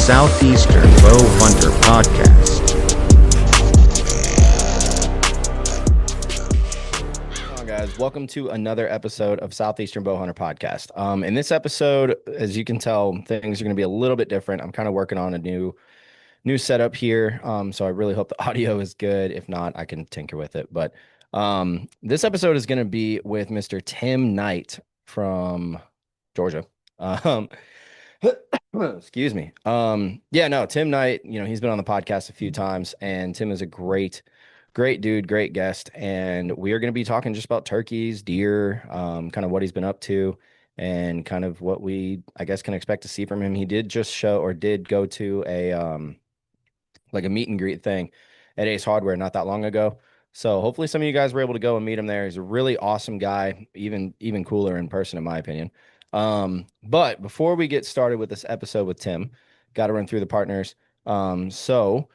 Southeastern Bow Hunter Podcast. Hello, guys. Welcome to another episode of Southeastern Bow Hunter Podcast. In this episode, as you can tell, things are going to be a little bit different. I'm kind of working on a new setup here, so I really hope the audio is good. If not, I can tinker with it. But this episode is going to be with Mr. Tim Knight from Georgia. Um, excuse me. Yeah, no, Tim Knight, he's been on the podcast a few times, and Tim is a great dude, great guest. And we are going to be talking just about turkeys, deer, kind of what he's been up to, and kind of what we, I guess, can expect to see from him. He did go to a like a meet and greet thing at Ace Hardware not that long ago. So hopefully some of you guys were able to go and meet him there. He's a really awesome guy, even cooler in person, in my opinion. But before we get started with this episode with Tim, got to run through the partners. So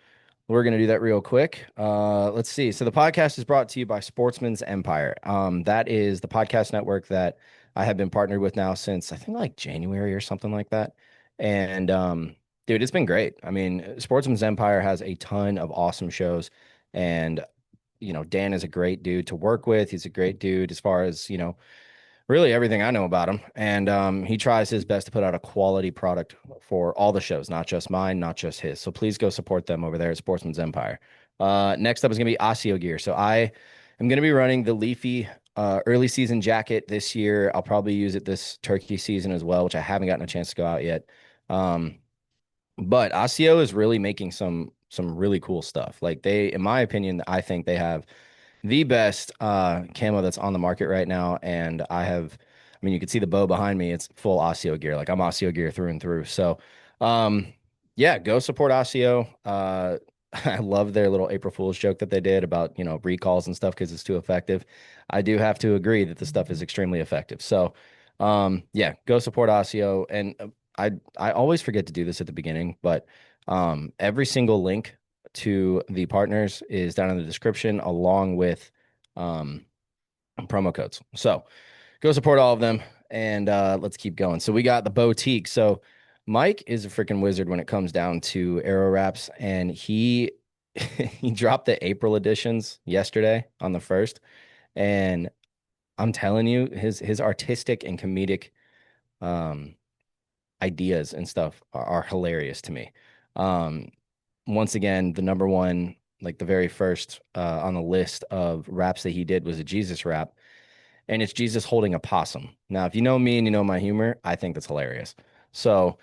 we're going to do that real quick. Let's see. So the podcast is brought to you by Sportsman's Empire. That is the podcast network that I have been partnered with now since I think like January or something like that. And dude, it's been great. I mean, Sportsman's Empire has a ton of awesome shows, and Dan is a great dude to work with. He's a great dude as far as really everything I know about him, and he tries his best to put out a quality product for all the shows, not just mine, not just his. So please go support them over there at Sportsman's Empire. Next up is going to be Osseo Gear. So I am going to be running the Leafy early season jacket this year. I'll probably use it this turkey season as well, which I haven't gotten a chance to go out yet. But Osseo is really making some really cool stuff. Like in my opinion, I think they have the best camo that's on the market right now. And I mean, you can see the bow behind me. It's full Osseo gear. Like I'm Osseo gear through and through. So, yeah, go support Osseo. I love their little April Fool's joke that they did about, recalls and stuff because it's too effective. I do have to agree that the stuff is extremely effective. So, yeah, go support Osseo. And I always forget to do this at the beginning, but every single link to the partners is down in the description along with promo codes. So go support all of them, and let's keep going. So we got the boutique. So Mike is a freaking wizard when it comes down to arrow wraps, and he he dropped the April editions yesterday on the 1st, and I'm telling you, his artistic and comedic um ideas and stuff are hilarious to me. Um, Once again, the number one, like the very first on the list of raps that he did was a Jesus rap, and it's Jesus holding a possum. Now, if you know me and you know my humor, I think that's hilarious. So,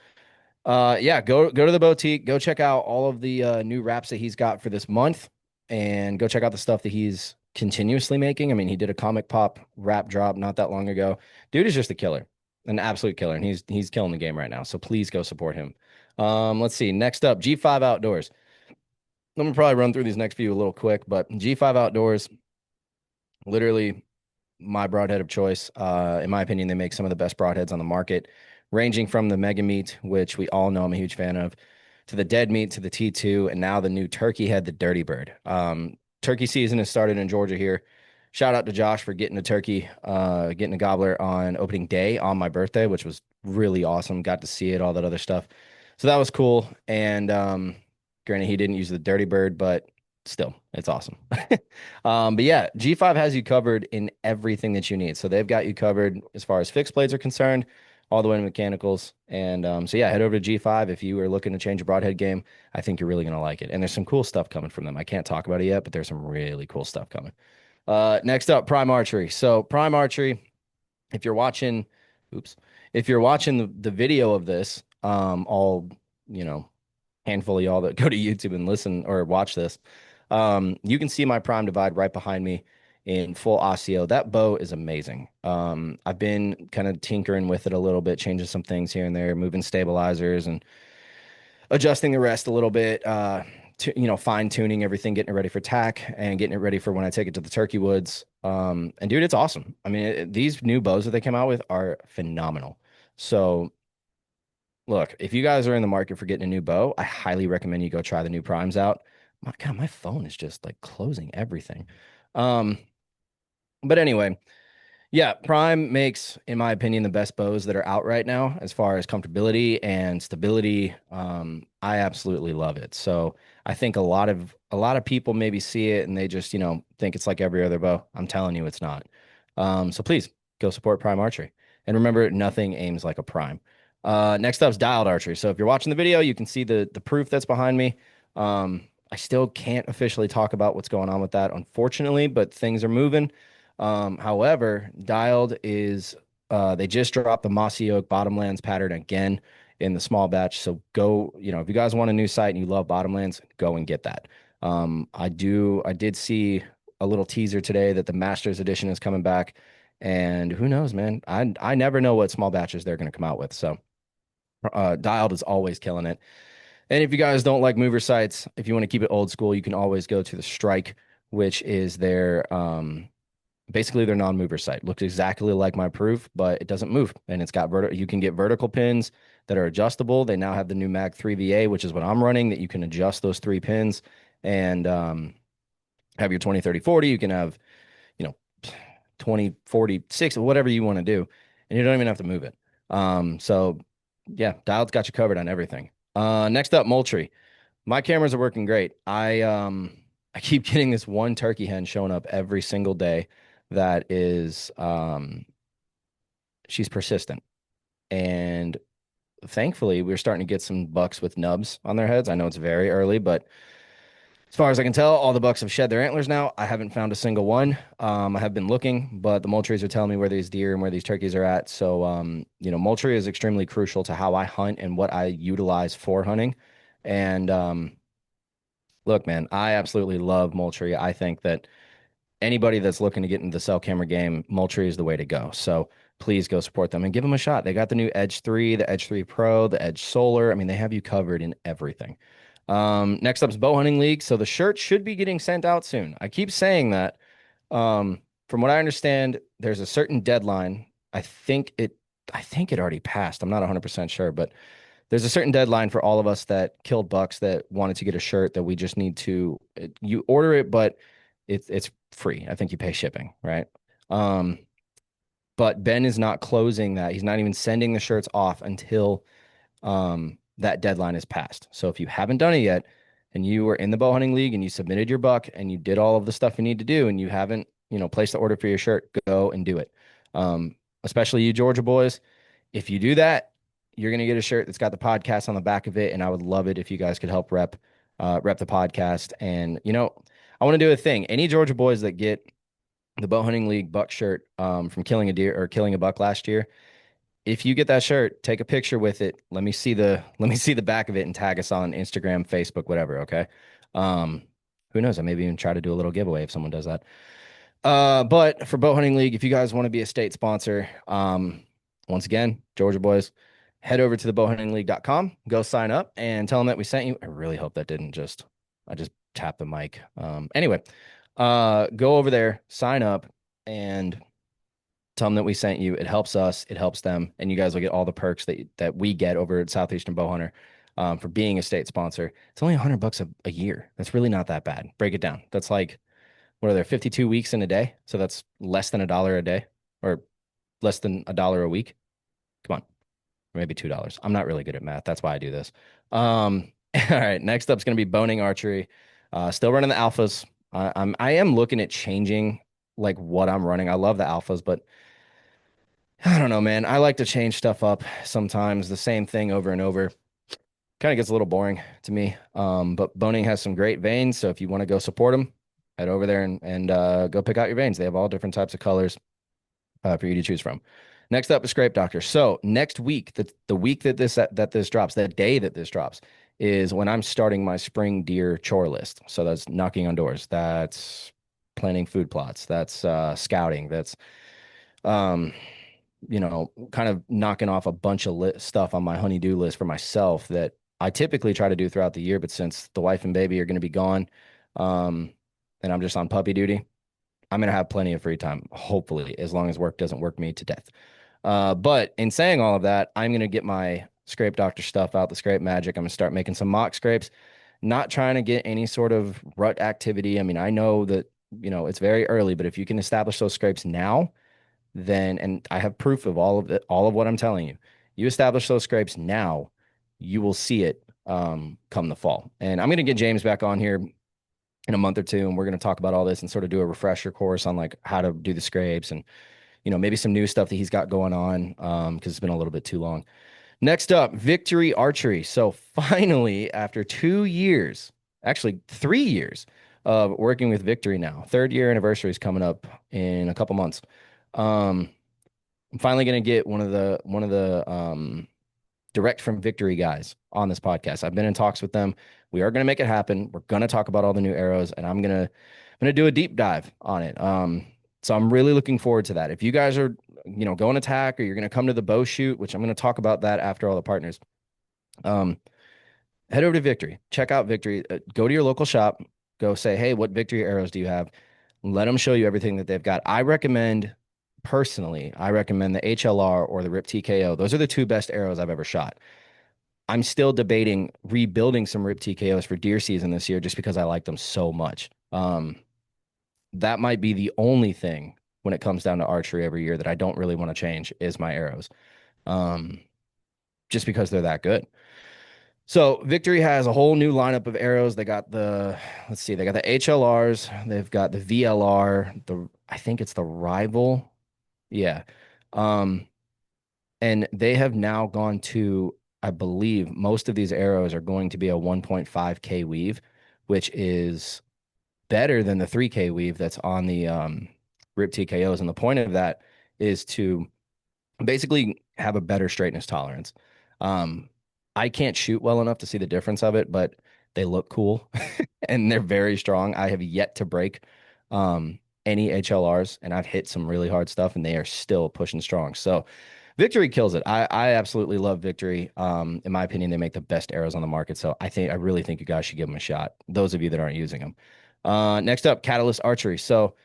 yeah, go to the boutique, go check out all of the new raps that he's got for this month, and go check out the stuff that he's continuously making. I mean, he did a comic pop rap drop not that long ago. Dude is just a killer, an absolute killer, and he's killing the game right now. So please go support him. Let's see. Next up, G5 Outdoors. I'm gonna probably run through these next few a little quick, but G5 Outdoors, literally my broadhead of choice. In my opinion, they make some of the best broadheads on the market, ranging from the Mega Meat, which we all know I'm a huge fan of, to the Dead Meat, to the T2, and now the new Turkey Head, the Dirty Bird. Turkey season has started in Georgia here. Shout out to Josh for getting a turkey, getting a gobbler on opening day on my birthday, which was really awesome. Got to see it, all that other stuff. So that was cool. And granted, he didn't use the Dirty Bird, but still, it's awesome. But yeah, G5 has you covered in everything that you need. So they've got you covered as far as fixed blades are concerned, all the way to mechanicals. And so yeah, head over to G5 if you are looking to change your broadhead game. I think you're really gonna like it. And there's some cool stuff coming from them. I can't talk about it yet, but there's some really cool stuff coming. Next up, Prime Archery. So Prime Archery, if you're watching, oops, if you're watching the video of this, all handful of y'all that go to YouTube and listen or watch this, you can see my Prime Divide right behind me in full Osseo. That bow is amazing. I've been kind of tinkering with it a little bit, changing some things here and there, moving stabilizers and adjusting the rest a little bit. Fine tuning everything, getting it ready for tack and getting it ready for when I take it to the turkey woods. And dude, it's awesome. I mean, these new bows that they came out with are phenomenal. So look, if you guys are in the market for getting a new bow, I highly recommend you go try the new primes out. My God, my phone is just like closing everything. Um, but anyway, Yeah, Prime makes, in my opinion, the best bows that are out right now as far as comfortability and stability. I absolutely love it. So I think a lot of people maybe see it and they just, think it's like every other bow. I'm telling you, it's not. So please go support Prime Archery. And remember, nothing aims like a Prime. Next up is dialed archery. So if you're watching the video, you can see the proof that's behind me. I still can't officially talk about what's going on with that, unfortunately, but things are moving. However, dialed is they just dropped the Mossy Oak Bottomlands pattern again in the small batch. So go, if you guys want a new site and you love Bottomlands, go and get that. I did see a little teaser today that the Masters edition is coming back, and who knows, man? I never know what small batches they're going to come out with. So dialed is always killing it. And if you guys don't like mover sites, if you want to keep it old school, you can always go to the Strike, which is their basically their non-mover sight. Looks exactly like my proof, but it doesn't move, and it's got you can get vertical pins that are adjustable. They now have the new Mag 3VA, which is what I'm running, that you can adjust those three pins and have your 20, 30, 40. You can have, you know 20, 40, 60, whatever you want to do, and you don't even have to move it. So yeah, dialed's got you covered on everything. Next up, Moultrie. My cameras are working great. I keep getting this one turkey hen showing up every single day that is she's persistent. And thankfully we're starting to get some bucks with nubs on their heads. I know it's very early, but as far as I can tell, all the bucks have shed their antlers now. I haven't found a single one. I have been looking, but the Moultries are telling me where these deer and where these turkeys are at. So, Moultrie is extremely crucial to how I hunt and what I utilize for hunting. And look, man, I absolutely love Moultrie. I think that anybody that's looking to get into the cell camera game, Moultrie is the way to go. So please go support them and give them a shot. They got the new Edge 3, the Edge 3 Pro, the Edge Solar. I mean, they have you covered in everything. Next up is Bow Hunting League. So the shirt should be getting sent out soon. I keep saying that. From what I understand, there's a certain deadline. I think it I think it already passed. I'm not 100% sure, but there's a certain deadline for all of us that killed bucks that wanted to get a shirt that we just need to you order it, but it's free. I think you pay shipping, right? Um, but Ben is not closing that. He's not even sending the shirts off until that deadline is passed. So if you haven't done it yet and you were in the bow hunting league and you submitted your buck and you did all of the stuff you need to do and you haven't, placed the order for your shirt, go and do it. Especially you Georgia boys. If you do that, you're going to get a shirt that's got the podcast on the back of it. And I would love it if you guys could help rep the podcast. And, I want to do a thing. Any Georgia boys that get the bow hunting league buck shirt from killing a deer or killing a buck last year, if you get that shirt, take a picture with it. Let me see the back of it and tag us on Instagram, Facebook, whatever. Okay. Um, who knows? I maybe even try to do a little giveaway if someone does that. But for Bow Hunting League, if you guys want to be a state sponsor, once again, Georgia boys, head over to the bowhuntingleague.com, go sign up and tell them that we sent you. I really hope that didn't I just tapped the mic. Anyway, go over there, sign up, and tell them that we sent you. It helps us, it helps them, and you guys will get all the perks that we get over at Southeastern Bowhunter for being a state sponsor. It's only $100 a year. That's really not that bad. Break it down. That's like, what are there, 52 weeks in a day? So that's less than $1 a day or less than $1 a week. Come on, or maybe $2. I'm not really good at math. That's why I do this. All right, next up is going to be boning archery. Still running the alphas. I am looking at changing like what I'm running. I love the alphas, but I don't know, man. I like to change stuff up sometimes. The same thing over and over kind of gets a little boring to me. But boning has some great veins, so if you want to go support them, head over there and go pick out your veins. They have all different types of colors for you to choose from. Next up is Scrape Doctor. So next week, the week that this drops, that day that this drops, is when I'm starting my spring deer chore list. So that's knocking on doors, that's planting food plots, that's scouting, that's um, kind of knocking off a bunch of stuff on my honey-do list for myself that I typically try to do throughout the year. But since the wife and baby are going to be gone, and I'm just on puppy duty, I'm going to have plenty of free time, hopefully, as long as work doesn't work me to death. But in saying all of that, I'm going to get my Scrape Doctor stuff out, the Scrape Magic. I'm going to start making some mock scrapes, not trying to get any sort of rut activity. I mean, I know that, it's very early, but if you can establish those scrapes now, then, and I have proof of all of it, all of what I'm telling you. You establish those scrapes now, you will see it come the fall. And I'm going to get James back on here in a month or two, and we're going to talk about all this and sort of do a refresher course on like how to do the scrapes and maybe some new stuff that he's got going on because it's been a little bit too long. Next up, Victory Archery. So finally, after 2 years, actually 3 years of working with Victory now, third year anniversary is coming up in a couple months. Um, I'm finally going to get one of the direct from Victory guys on this podcast. I've been in talks with them. We are going to make it happen. We're going to talk about all the new arrows, and I'm gonna do a deep dive on it. So I'm really looking forward to that. If you guys are going to tack or you're going to come to the bow shoot, which I'm going to talk about that after all the partners. Um, Head over to Victory. Check out Victory. Go to your local shop. Go say, hey, what Victory arrows do you have? Let them show you everything that they've got. Personally, I recommend the HLR or the RIP TKO. Those are the two best arrows I've ever shot. I'm still debating rebuilding some RIP TKOs for deer season this year just because I like them so much. That might be the only thing when it comes down to archery every year that I don't really want to change is my arrows, um, just because they're that good. So Victory has a whole new lineup of arrows. Let's see, they got the HLRs, they've got the VLR, I think it's the Rival. Yeah. Um, and they have now gone to, I believe most of these arrows are going to be a 1.5K weave, which is better than the 3K weave that's on the RIP TKOs. And the point of that is to basically have a better straightness tolerance. Um, I can't shoot well enough to see the difference of it, but they look cool and they're very strong. I have yet to break any HLRs, and I've hit some really hard stuff, and they are still pushing strong. So Victory kills it. I absolutely love Victory. In my opinion, they make the best arrows on the market. So I really think you guys should give them a shot. Those of you that aren't using them. Next up, Catalyst Archery. So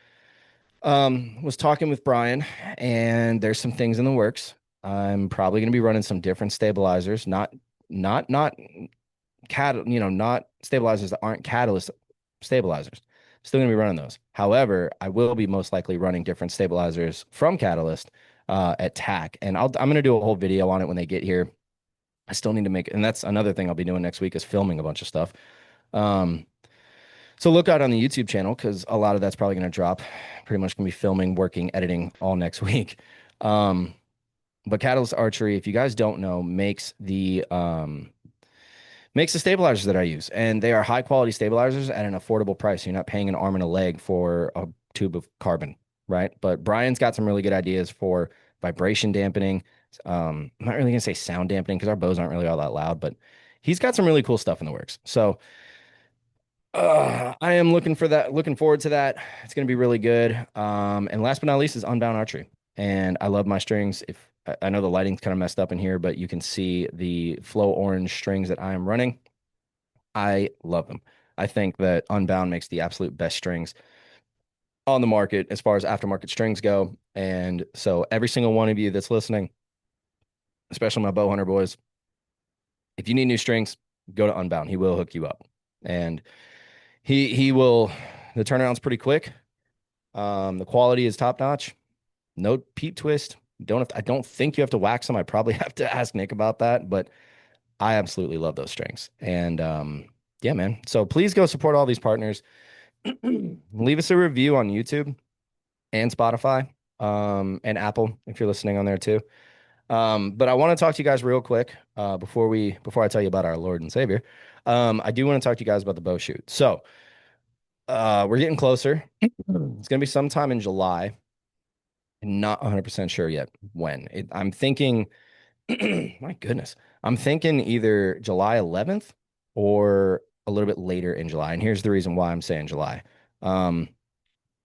was talking with Brian, and there's some things in the works. I'm probably going to be running some different stabilizers, not not stabilizers that aren't catalyst stabilizers. Still going to be running those. However, I will be most likely running different stabilizers from Catalyst at TAC, and I'm going to do a whole video on it when they get here. I still need to make, and that's another thing I'll be doing next week is filming a bunch of stuff. So look out on the YouTube channel because a lot of that's probably going to drop. Pretty much going to be filming, working, editing all next week. But Catalyst Archery, if you guys don't know, makes the stabilizers that I use, and they are high quality stabilizers at an affordable price. You're not paying an arm and a leg for a tube of carbon, right? But Brian's got some really good ideas for vibration dampening. I'm not really gonna say sound dampening because our bows aren't really all that loud, but he's got some really cool stuff in the works. So I am looking forward to that. It's gonna be really good. And last but not least is Unbound Archery. And I love my strings. If I know the lighting's kind of messed up in here, but you can see the flow orange strings that I am running. I love them. I think that Unbound makes the absolute best strings on the market as far as aftermarket strings go. And so every single one of you that's listening, especially my bow hunter boys, if you need new strings, go to Unbound. He will hook you up. And he will, the turnaround's pretty quick. The quality is top notch. No peep twist. I don't think you have to wax them. I probably have to ask Nick about that, but I absolutely love those strings. And yeah, man. So please go support all these partners. Leave us a review on YouTube and Spotify, and Apple if you're listening on there too. But I want to talk to you guys real quick before I tell you about our Lord and Savior. I do want to talk to you guys about the bow shoot. So we're getting closer. It's gonna be sometime in July. I'm not 100% sure yet when. I'm thinking, my goodness, I'm thinking either July 11th or a little bit later in July. And here's the reason why I'm saying July. Um,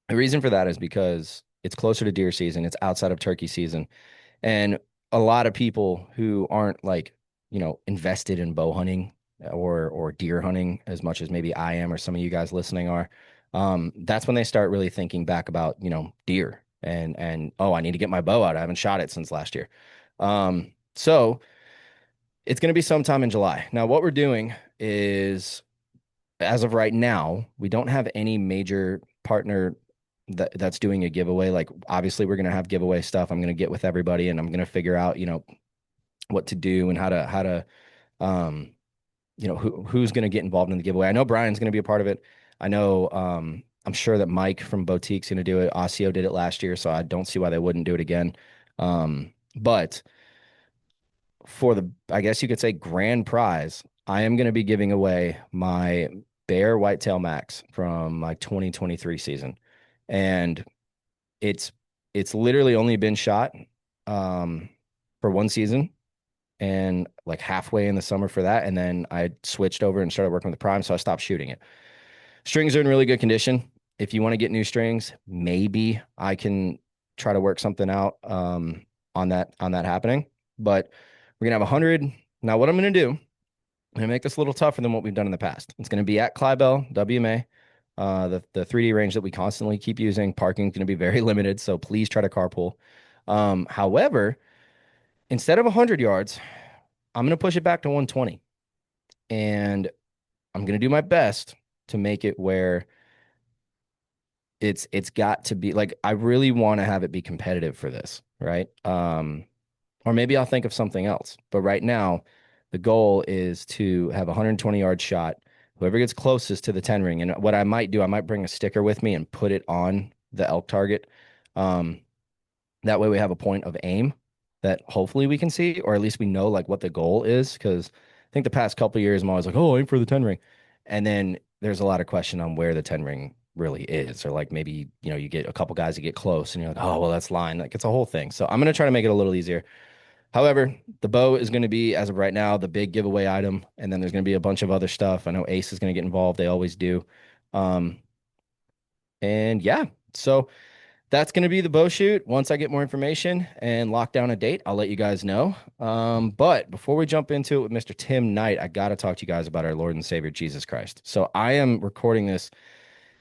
the reason for that is because it's closer to deer season, it's outside of turkey season, and a lot of people who aren't like, invested in bow hunting or deer hunting as much as maybe I am or some of you guys listening are, that's when they start really thinking back about, deer and oh, I need to get my bow out. I haven't shot it since last year. So it's going to be sometime in July. Now, what we're doing is, as of right now, we don't have any major partner that's doing a giveaway. Like obviously we're gonna have giveaway stuff. I'm gonna get with everybody and I'm gonna figure out, what to do and how to um who's gonna get involved in the giveaway. I know Brian's gonna be a part of it. I know I'm sure that Mike from Boutique's gonna do it. Osseo did it last year, so I don't see why they wouldn't do it again. But for the, I guess you could say, grand prize, I am going to be giving away my Bear Whitetail Max from my 2023 season. And it's it's literally only been shot um for one season and like halfway in the summer for that. And then I switched over and started working with the prime, so I stopped shooting it. Strings are in really good condition. If you want to get new strings, maybe I can try to work something out on that happening. But we're gonna have 100. Now, what I'm gonna do, I'm gonna make this a little tougher than what we've done in the past. It's gonna be at Clybell, WMA, the 3D range that we constantly keep using. Parking is gonna be very limited, so please try to carpool. However, instead of 100 yards, I'm gonna push it back to 120, and I'm gonna do my best to make it where it's got to be like I really want to have it be competitive for this, right? Or maybe I'll think of something else. But right now, the goal is to have a 120-yard shot. Whoever gets closest to the 10 ring, and what I might do, I might bring a sticker with me and put it on the elk target. Um, that way we have a point of aim that hopefully we can see, or at least we know like what the goal is. Because I think the past couple of years, I'm always like, oh, aim for the 10 ring. And then there's a lot of question on where the 10 ring really is. Or like maybe, you get a couple guys that get close and you're like, oh, well, that's line. Like it's a whole thing. So I'm going to try to make it a little easier. However, the bow is going to be, as of right now, the big giveaway item. And then there's going to be a bunch of other stuff. I know Ace is going to get involved. They always do. Um, and yeah, so that's going to be the bow shoot. Once I get more information and lock down a date, I'll let you guys know. But before we jump into it with Mr. Tim Knight, I got to talk to you guys about our Lord and Savior, Jesus Christ. So I am recording this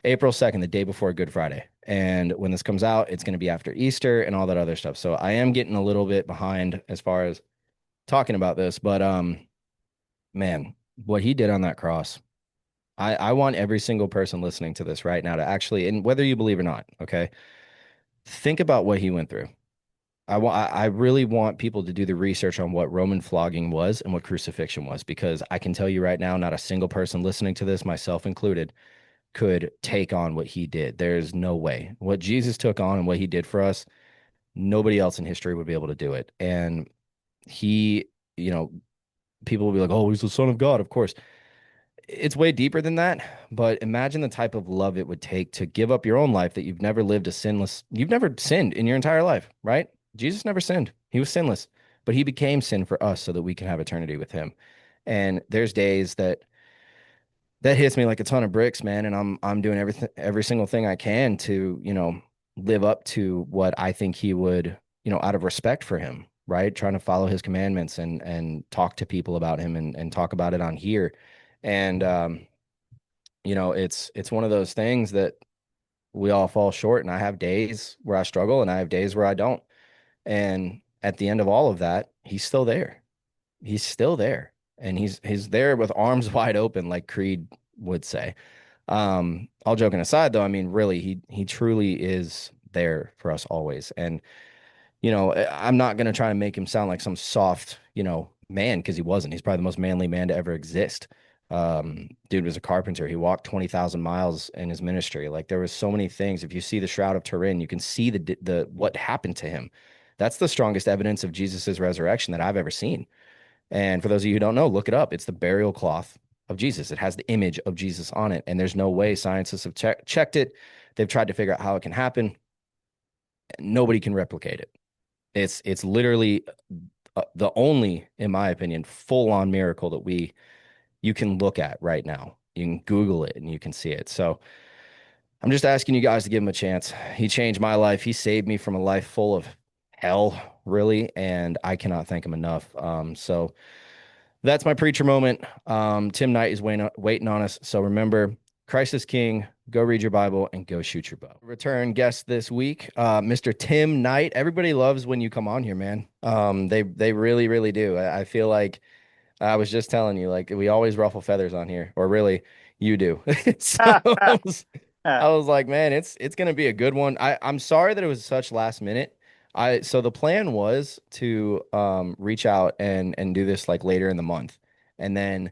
April 2nd, the day before Good Friday. And when this comes out, it's going to be after Easter and all that other stuff. So I am getting a little bit behind as far as talking about this. But man, what he did on that cross, I want every single person listening to this right now to actually, and whether you believe or not, okay, think about what he went through. I really want people to do the research on what Roman flogging was and what crucifixion was, because I can tell you right now, not a single person listening to this, myself included, could take on what he did. There's no way. What Jesus took on and what he did for us, nobody else in history would be able to do it. And he, you know, people will be like, oh, he's the son of God. Of course. It's way deeper than that. But imagine the type of love it would take to give up your own life that you've never sinned in your entire life, right? Jesus never sinned. He was sinless, but he became sin for us so that we can have eternity with him. And there's days that hits me like a ton of bricks, man. And I'm doing every single thing I can to, live up to what I think he would, out of respect for him, right? Trying to follow his commandments and talk to people about him and talk about it on here. And it's one of those things that we all fall short. And I have days where I struggle and I have days where I don't. And at the end of all of that, he's still there. He's still there. And he's there with arms wide open, like Creed would say. All joking aside, though, I mean, really, he truly is there for us always. And I'm not gonna try and make him sound like some soft, man, because he wasn't. He's probably the most manly man to ever exist. Dude was a carpenter. He walked 20,000 miles in his ministry. Like there was so many things. If you see the Shroud of Turin, you can see the what happened to him. That's the strongest evidence of Jesus's resurrection that I've ever seen. And for those of you who don't know, look it up. It's the burial cloth of Jesus. It has the image of Jesus on it. And there's no way scientists have checked it. They've tried to figure out how it can happen. Nobody can replicate it. It's literally the only, in my opinion, full-on miracle that you can look at right now. You can Google it and you can see it. So I'm just asking you guys to give him a chance. He changed my life. He saved me from a life full of hell, really, and I cannot thank him enough. So that's my preacher moment. Tim Knight is waiting on us. So remember, Christ is King. Go read your Bible and go shoot your bow. Return guest this week, Mr. Tim Knight. Everybody loves when you come on here, man. They really, really do. I feel like I was just telling you, like we always ruffle feathers on here, or really, you do. So I was like, man, it's gonna be a good one. I'm sorry that it was such last minute. So the plan was to reach out and do this like later in the month. And then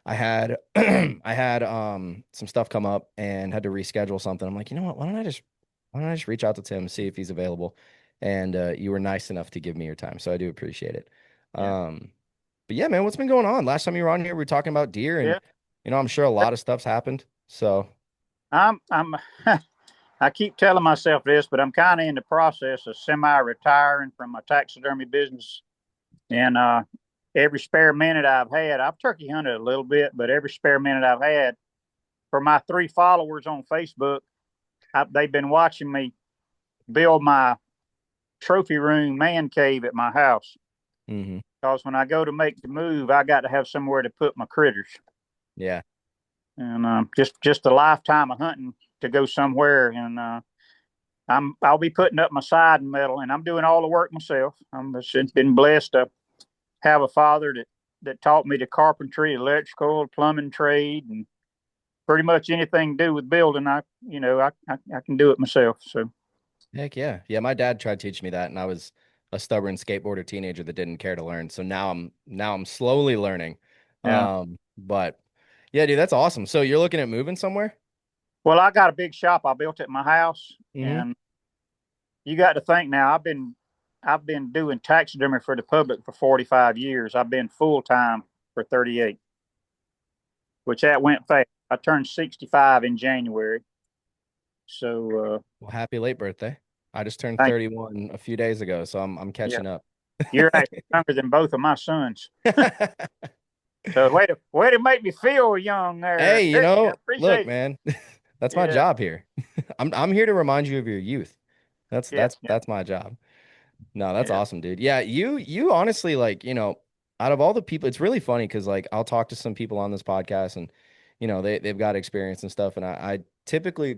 I had I had some stuff come up and had to reschedule something. I'm like, you know what? Why don't I just reach out to Tim, see if he's available? And you were nice enough to give me your time, so I do appreciate it. Yeah. Um, but yeah, man, what's been going on? Last time you were on here, we were talking about deer, and Yeah. I'm sure a lot of stuff's happened. So I'm I keep telling myself this, but I'm kind of in the process of semi-retiring from my taxidermy business. And every spare minute I've had, I've turkey hunted a little bit, but every spare minute I've had for my 3 followers on Facebook, they've been watching me build my trophy room man cave at my house. mhm. Because when I go to make the move, I got to have somewhere to put my critters. Yeah. And just a lifetime of hunting to go somewhere. And I'll be putting up my siding metal, and I'm doing all the work myself. I'm just been blessed to have a father that taught me the carpentry, electrical, plumbing trade, and pretty much anything to do with building. I can do it myself. So Heck yeah. Yeah, my dad tried to teach me that, and I was a stubborn skateboarder teenager that didn't care to learn. So now I'm slowly learning. yeah. But yeah, dude, that's awesome. So you're looking at moving somewhere? Well, I got a big shop I built at my house, Mm-hmm. and you got to think now. I've been doing taxidermy for the public for 45 years. I've been full time for 38, which that went fast. I turned 65 in January. So Well, happy late birthday. I just turned thank 31 a few days ago, so I'm you. Yeah, catching up. you're actually younger than both of my sons. So way to make me feel young there, Hey, Derek. I look, appreciate it. man, that's my Yeah, job here. I'm here to remind you of your youth. That's yeah, that's yeah, that's my job. No, that's yeah, awesome, dude. Yeah, you honestly like, out of all the people, it's really funny because like I'll talk to some people on this podcast and they've got experience and stuff. And I typically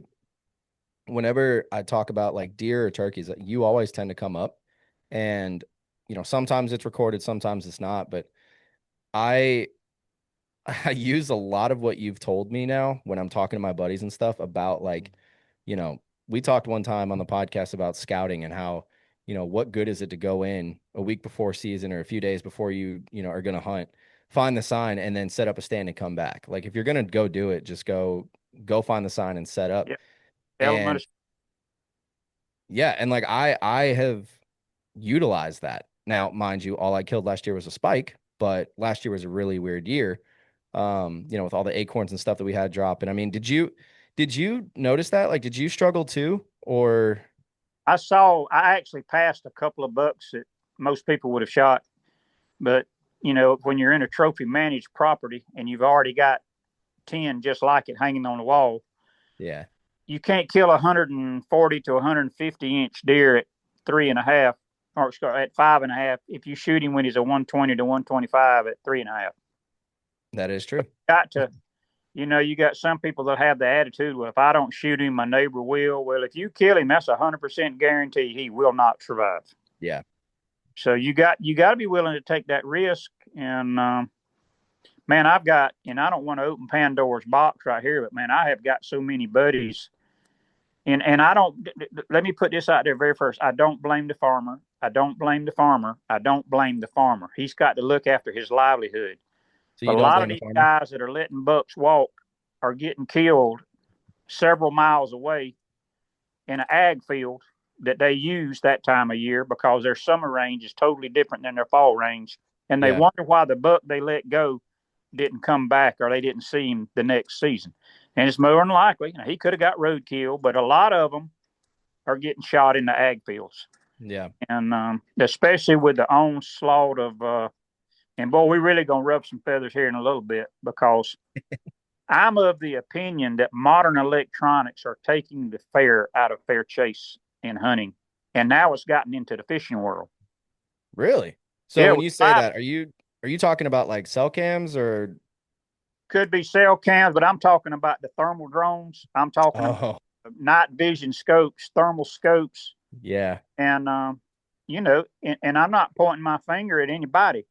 whenever I talk about like deer or turkeys, you always tend to come up. And sometimes it's recorded, sometimes it's not. But I I use a lot of what you've told me now when I'm talking to my buddies and stuff about like, you know, we talked one time on the podcast about scouting and how, what good is it to go in a week before season or a few days before are going to hunt, find the sign and then set up a stand and come back. Like if you're going to go do it, just go find the sign and set up. yeah. Element And of yeah, and like I have utilized that. Now, mind you, all I killed last year was a spike, but last year was a really weird year. With all the acorns and stuff that we had drop. And I mean, did you notice that? Like, did you struggle too? Or I actually passed a couple of bucks that most people would have shot, but when you're in a trophy managed property and you've already got 10 just like it hanging on the wall, yeah, you can't kill 140 to 150-inch deer at 3.5 or at 5.5 if you shoot him when he's a 120 to 125 at 3.5. that is true. Got to, you got some people that have the attitude, well, if I don't shoot him, my neighbor will. Well, if you kill him, that's 100% guarantee he will not survive. Yeah. So you got to be willing to take that risk. And man, and I don't want to open Pandora's box right here, but man, I have got so many buddies. And I don't, let me put this out there very first. I don't blame the farmer. I don't blame the farmer. I don't blame the farmer. He's got to look after his livelihood. So But you a don't lot of blame the these farmer? guys that are letting bucks walk are getting killed several miles away in an ag field that they use that time of year because their summer range is totally different than their fall range. And they Yeah. wonder why the buck they let go didn't come back or they didn't see him the next season. And it's more than likely, he could have got roadkill, but a lot of them are getting shot in the ag fields. Yeah. And especially with the onslaught of, and boy, we're really going to rub some feathers here in a little bit because I'm of the opinion that modern electronics are taking the fair out of fair chase in hunting. And now it's gotten into the fishing world. Really? So Yeah, when you say that, are you talking about like cell cams or could be cell cams, but I'm talking about the thermal drones. I'm talking about oh, night vision scopes, thermal scopes, yeah. and and I'm not pointing my finger at anybody.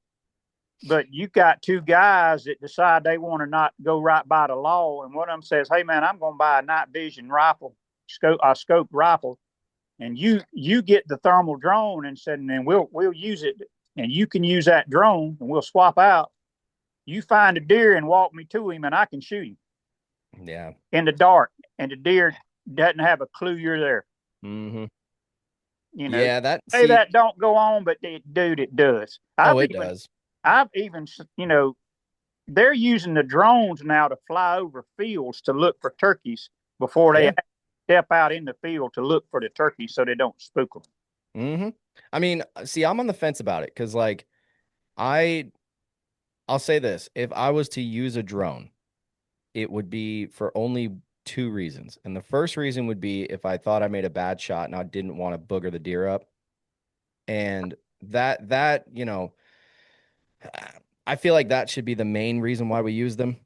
but you got two guys that decide they want to not go right by the law, and one of them says, "Hey man, I'm going to buy a night vision rifle, scope rifle, and you get the thermal drone," and said, "And then we'll use it, and you can use that drone, and we'll swap out. You find a deer and walk me to him, and I can shoot him Yeah. in the dark, and the deer doesn't have a clue you're there." Mm-hmm. You know, Yeah, say that don't go on, but dude, it does. Oh, it does. I've even, they're using the drones now to fly over fields to look for turkeys before they step out in the field to look for the turkeys so they don't spook them. Mm-hmm. I mean, see, I'm on the fence about it because, like, I'll say this: if I was to use a drone, it would be for only two reasons. And the first reason would be if I thought I made a bad shot and I didn't want to booger the deer up. And that, I feel like that should be the main reason why we use them,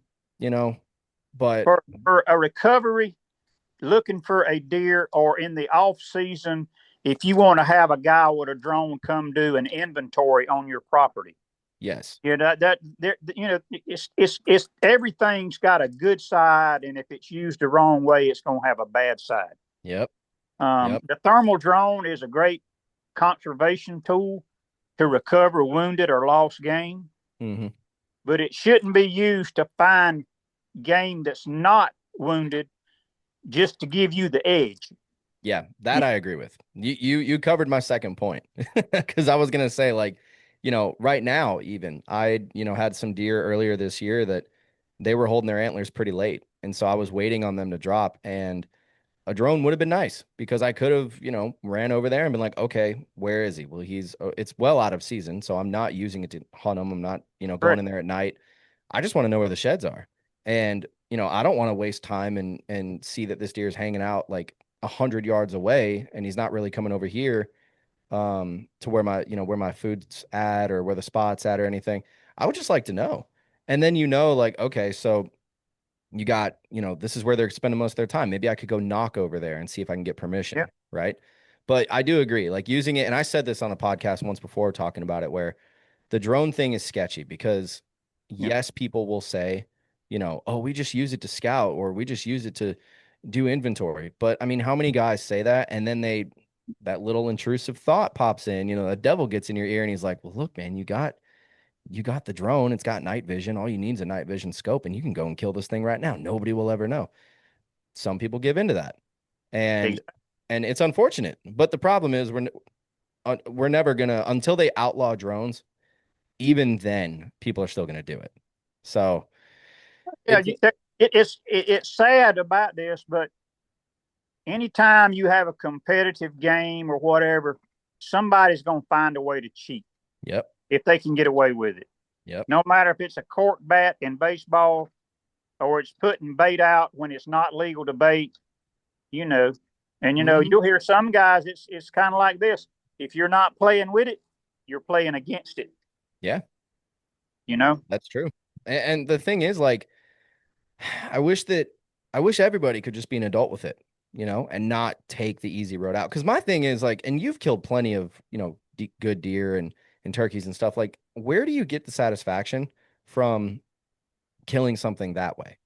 but For a recovery, looking for a deer, or in the off season, if you want to have a guy with a drone come do an inventory on your property. yes. It's everything's got a good side, and if it's used the wrong way, it's going to have a bad side. Yep. The thermal drone is a great conservation tool to recover wounded or lost game, Mm-hmm. but it shouldn't be used to find game that's not wounded just to give you the edge. Yeah, that I agree with. You covered my second point because I was gonna say, like, right now even I had some deer earlier this year that they were holding their antlers pretty late, and so I was waiting on them to drop, and a drone would have been nice because I could have ran over there and been like, okay, where is he? Well, it's well out of season, so I'm not using it to hunt him. I'm not going in there at night. I just want to know where the sheds are, and I don't want to waste time and see that this deer is hanging out like 100 yards away and he's not really coming over here to where my food's at or where the spot's at or anything. I would just like to know. And then like, okay, so you got, this is where they're spending most of their time. Maybe I could go knock over there and see if I can get permission, Yeah. right? But I do agree, like using it, and I said this on a podcast once before talking about it, where the drone thing is sketchy because yes, people will say, oh, we just use it to scout or we just use it to do inventory. But I mean, how many guys say that? And then that little intrusive thought pops in, the devil gets in your ear and he's like, well, look, man, you got the drone. It's got night vision. All you need is a night vision scope and you can go and kill this thing right now. Nobody will ever know. Some people give into that. And it's unfortunate. But the problem is we're never going to, until they outlaw drones, even then people are still going to do it. So it's sad about this, but anytime you have a competitive game or whatever, somebody's going to find a way to cheat. Yep. If they can get away with it. Yep. No matter if it's a cork bat in baseball or it's putting bait out when it's not legal to bait, And you'll hear some guys, it's kind of like this. If you're not playing with it, you're playing against it. Yeah. That's true. And the thing is, like, I wish everybody could just be an adult with it, and not take the easy road out. Because my thing is, like, and you've killed plenty of, good deer and turkeys and stuff. Like, where do you get the satisfaction from killing something that way,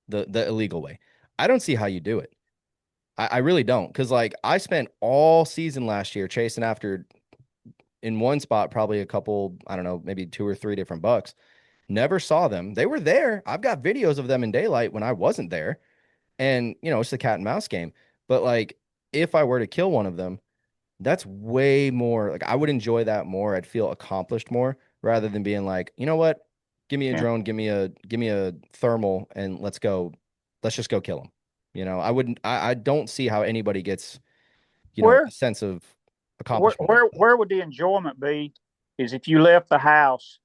the illegal way? I don't see how you do it. I really don't. Because, like, I spent all season last year chasing after, in one spot, probably a couple, I don't know, maybe 2 or 3 different bucks. Never saw them. They were there. I've got videos of them in daylight when I wasn't there. And, it's the cat and mouse game. But, like, if I were to kill one of them, that's way more, like, I would enjoy that more. I'd feel accomplished more rather than being like, you know what? Give me a drone, give me a thermal, and let's just go kill them. I don't see how anybody gets, a sense of accomplishment. Where would the enjoyment be is if you left the house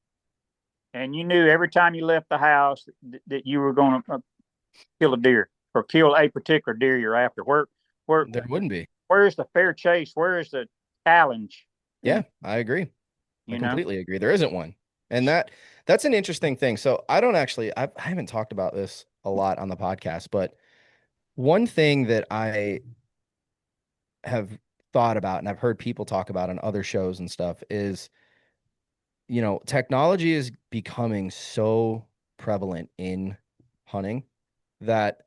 and you knew every time you left the house that you were going to kill a deer or kill a particular deer you're after. Where there wouldn't be. Where is the fair chase? Where is the challenge? Yeah, I agree. I completely agree. There isn't one. And that's an interesting thing. So I haven't talked about this a lot on the podcast, but one thing that I have thought about and I've heard people talk about on other shows and stuff is technology is becoming so prevalent in hunting that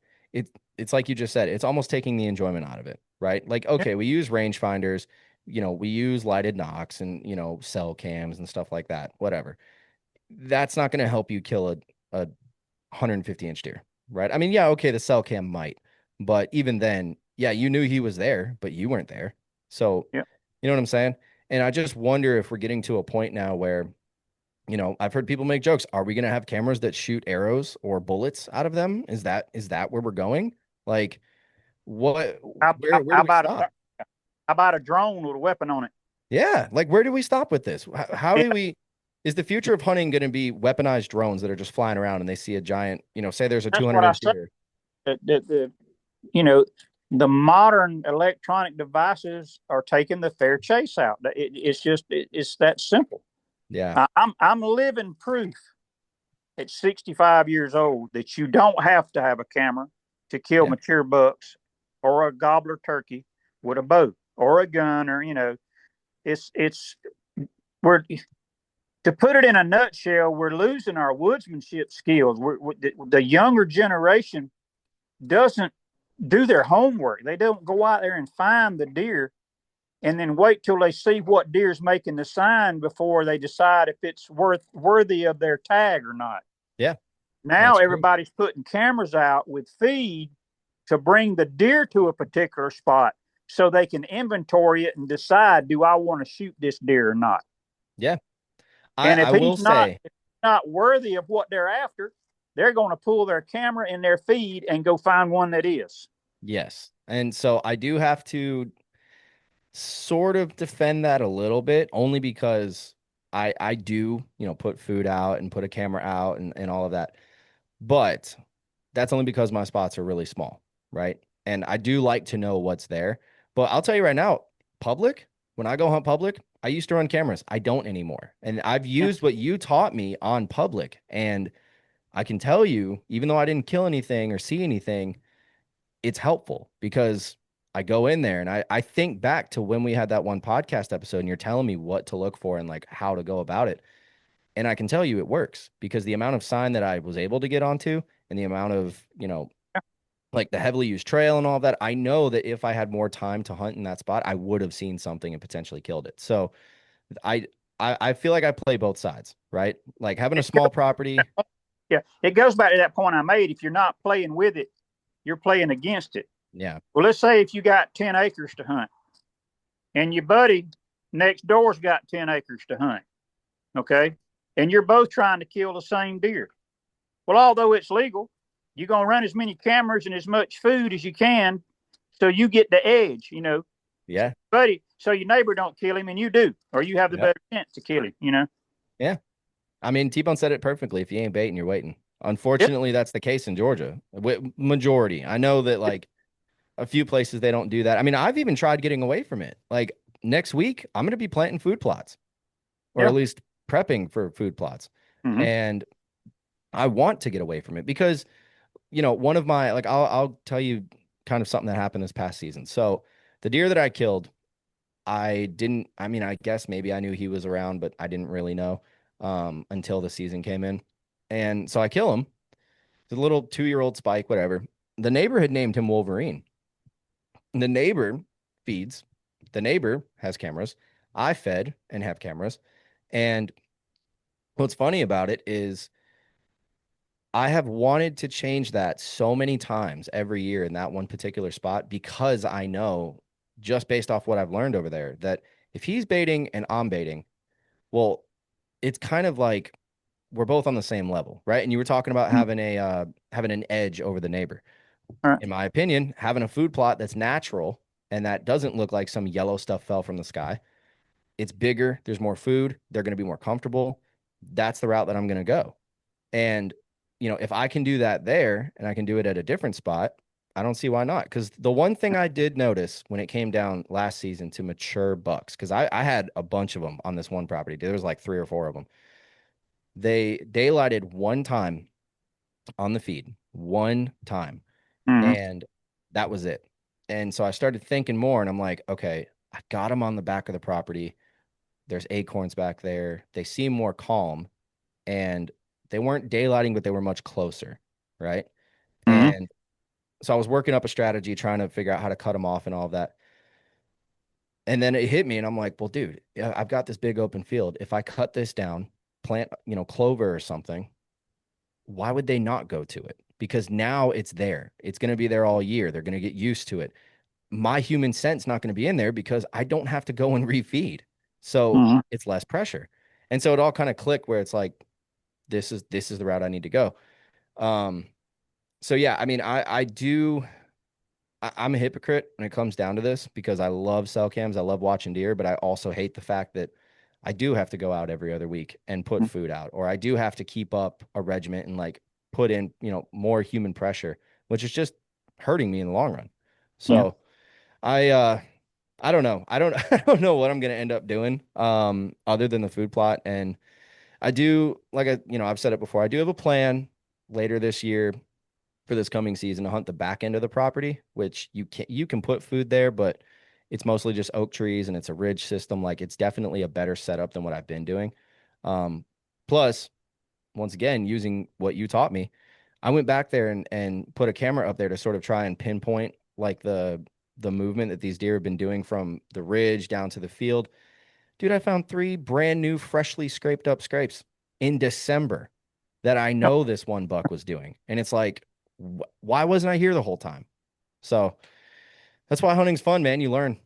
it's like you just said, it's almost taking the enjoyment out of it, right? Like, Yeah. okay, we use rangefinders, we use lighted knocks and, cell cams and stuff like that, whatever. That's not going to help you kill a 150-inch deer, right? I mean, yeah, okay, the cell cam might, but even then, yeah, you knew he was there, but you weren't there. So, Yeah. you know what I'm saying? And I just wonder if we're getting to a point now where, I've heard people make jokes. Are we going to have cameras that shoot arrows or bullets out of them? Is that where we're going? Like, what, How, where, how, where how do we about stop? how about a drone with a weapon on it? Yeah, like where do we stop with this? How Yeah, do we? Is the future of hunting going to be weaponized drones that are just flying around and they see a giant, say there's a that's what I 200-inch say. deer? The you know the modern electronic devices are taking the fair chase out. It's that simple. Yeah, I'm living proof at 65 years old that you don't have to have a camera to kill yeah, mature bucks or a gobbler turkey with a bow or a gun, or it's we're to put it in a nutshell, we're losing our woodsmanship skills. The younger generation doesn't do their homework. They don't go out there and find the deer and then wait till they see what deer's making the sign before they decide if it's worthy of their tag or not. yeah. Now That's true. everybody's putting cameras out with feed to bring the deer to a particular spot so they can inventory it and decide, do I want to shoot this deer or not? Yeah, And I will say if he's not worthy of what they're after, they're going to pull their camera in their feed and go find one that is. yes, and so I do have to sort of defend that a little bit, only because I do put food out and put a camera out and all of that, but that's only because my spots are really small, right? And I do like to know what's there. But I'll tell you right now, public, when I go hunt public, I used to run cameras. I don't anymore. And I've Yeah. used what you taught me on public. And I can tell you, even though I didn't kill anything or see anything, it's helpful because I go in there and I think back to when we had that one podcast episode and you're telling me what to look for and like how to go about it. And I can tell you it works because the amount of sign that I was able to get onto and the amount of, like the heavily used trail and all of that, I know that if I had more time to hunt in that spot, I would have seen something and potentially killed it. So I I feel like I play both sides, right? Like having a small property. Yeah, it goes back to that point I made. If you're not playing with it, you're playing against it. Yeah. Well, let's say if you got 10 acres to hunt and your buddy next door's got 10 acres to hunt, okay? And you're both trying to kill the same deer. Well, although it's legal, you're going to run as many cameras and as much food as you can so you get the edge. Yeah. Buddy, so your neighbor don't kill him and you do, or you have the Yep. better chance to kill him. Yeah. I mean, T-Bone said it perfectly. If you ain't baiting, you're waiting. Yep. Unfortunately, that's the case in Georgia. Majority. I know that like a few places they don't do that. I mean, I've even tried getting away from it. Like next week, I'm going to be planting food plots or Yeah. at least prepping for food plots. Mm-hmm. And I want to get away from it because, one of my, like, I'll tell you kind of something that happened this past season. So the deer that I killed, I mean, I guess maybe I knew he was around, but I didn't really know until the season came in. And so I kill him. The little 2-year-old spike, whatever. The neighbor had named him Wolverine. The neighbor feeds. The neighbor has cameras. I fed and have cameras. And what's funny about it is I have wanted to change that so many times every year in that one particular spot because I know just based off what I've learned over there that if he's baiting and I'm baiting, well, it's kind of like we're both on the same level, right? And you were talking about Mm-hmm. having an edge over the neighbor. All right. In my opinion, having a food plot that's natural and that doesn't look like some yellow stuff fell from the sky. It's bigger, there's more food, they're going to be more comfortable. That's the route that I'm going to go. And, if I can do that there and I can do it at a different spot, I don't see why not. Because the one thing I did notice when it came down last season to mature bucks, because I had a bunch of them on this one property, there was like 3 or 4 of them. They daylighted one time on the feed, one time, Mm-hmm. and that was it. And so I started thinking more, and I'm like, okay, I got them on the back of the property. There's acorns back there. They seem more calm, and they weren't daylighting, but they were much closer, right? Mm-hmm. And so I was working up a strategy trying to figure out how to cut them off and all of that. And then it hit me, and I'm like, well, dude, I've got this big open field. If I cut this down, plant, clover or something, why would they not go to it? Because now it's there. It's going to be there all year. They're going to get used to it. My human scent's not going to be in there because I don't have to go and refeed. So Mm-hmm. it's less pressure. And so it all kind of clicked where it's like, this is the route I need to go. Um, so yeah, I mean, I'm a hypocrite when it comes down to this because I love cell cams. I love watching deer, but I also hate the fact that I do have to go out every other week and put food out, or I do have to keep up a regiment and like put in, more human pressure, which is just hurting me in the long run. Yeah. So I don't know. I don't know what I'm going to end up doing, other than the food plot. And I do, like, I've said it before, I do have a plan later this year for this coming season to hunt the back end of the property, which you can put food there, but it's mostly just oak trees and it's a ridge system. Like, it's definitely a better setup than what I've been doing. Plus, once again, using what you taught me, I went back there and put a camera up there to sort of try and pinpoint like the movement that these deer have been doing from the ridge down to the field. Dude, I found 3 brand new, freshly scraped up scrapes in December that I know this one buck was doing. And it's like, why wasn't I here the whole time? So that's why hunting's fun, man. You learn.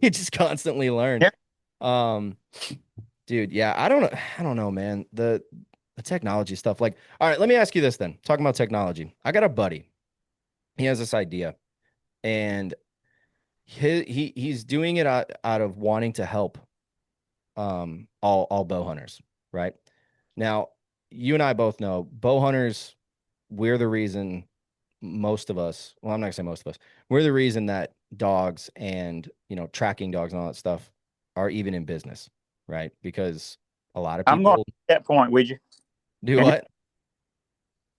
You just constantly learn. Yeah. Um, dude, yeah, I don't know, man. The technology stuff. Like, all right, let me ask you this then. Talking about technology. I got a buddy. He has this idea, and he's doing it out of wanting to help all bow hunters, right? Now, you and I both know bow hunters, we're the reason most of us, well, I'm not gonna say most of us, we're the reason that dogs and, tracking dogs and all that stuff are even in business, right? Because a lot of I'm going to people that point with you. do And what?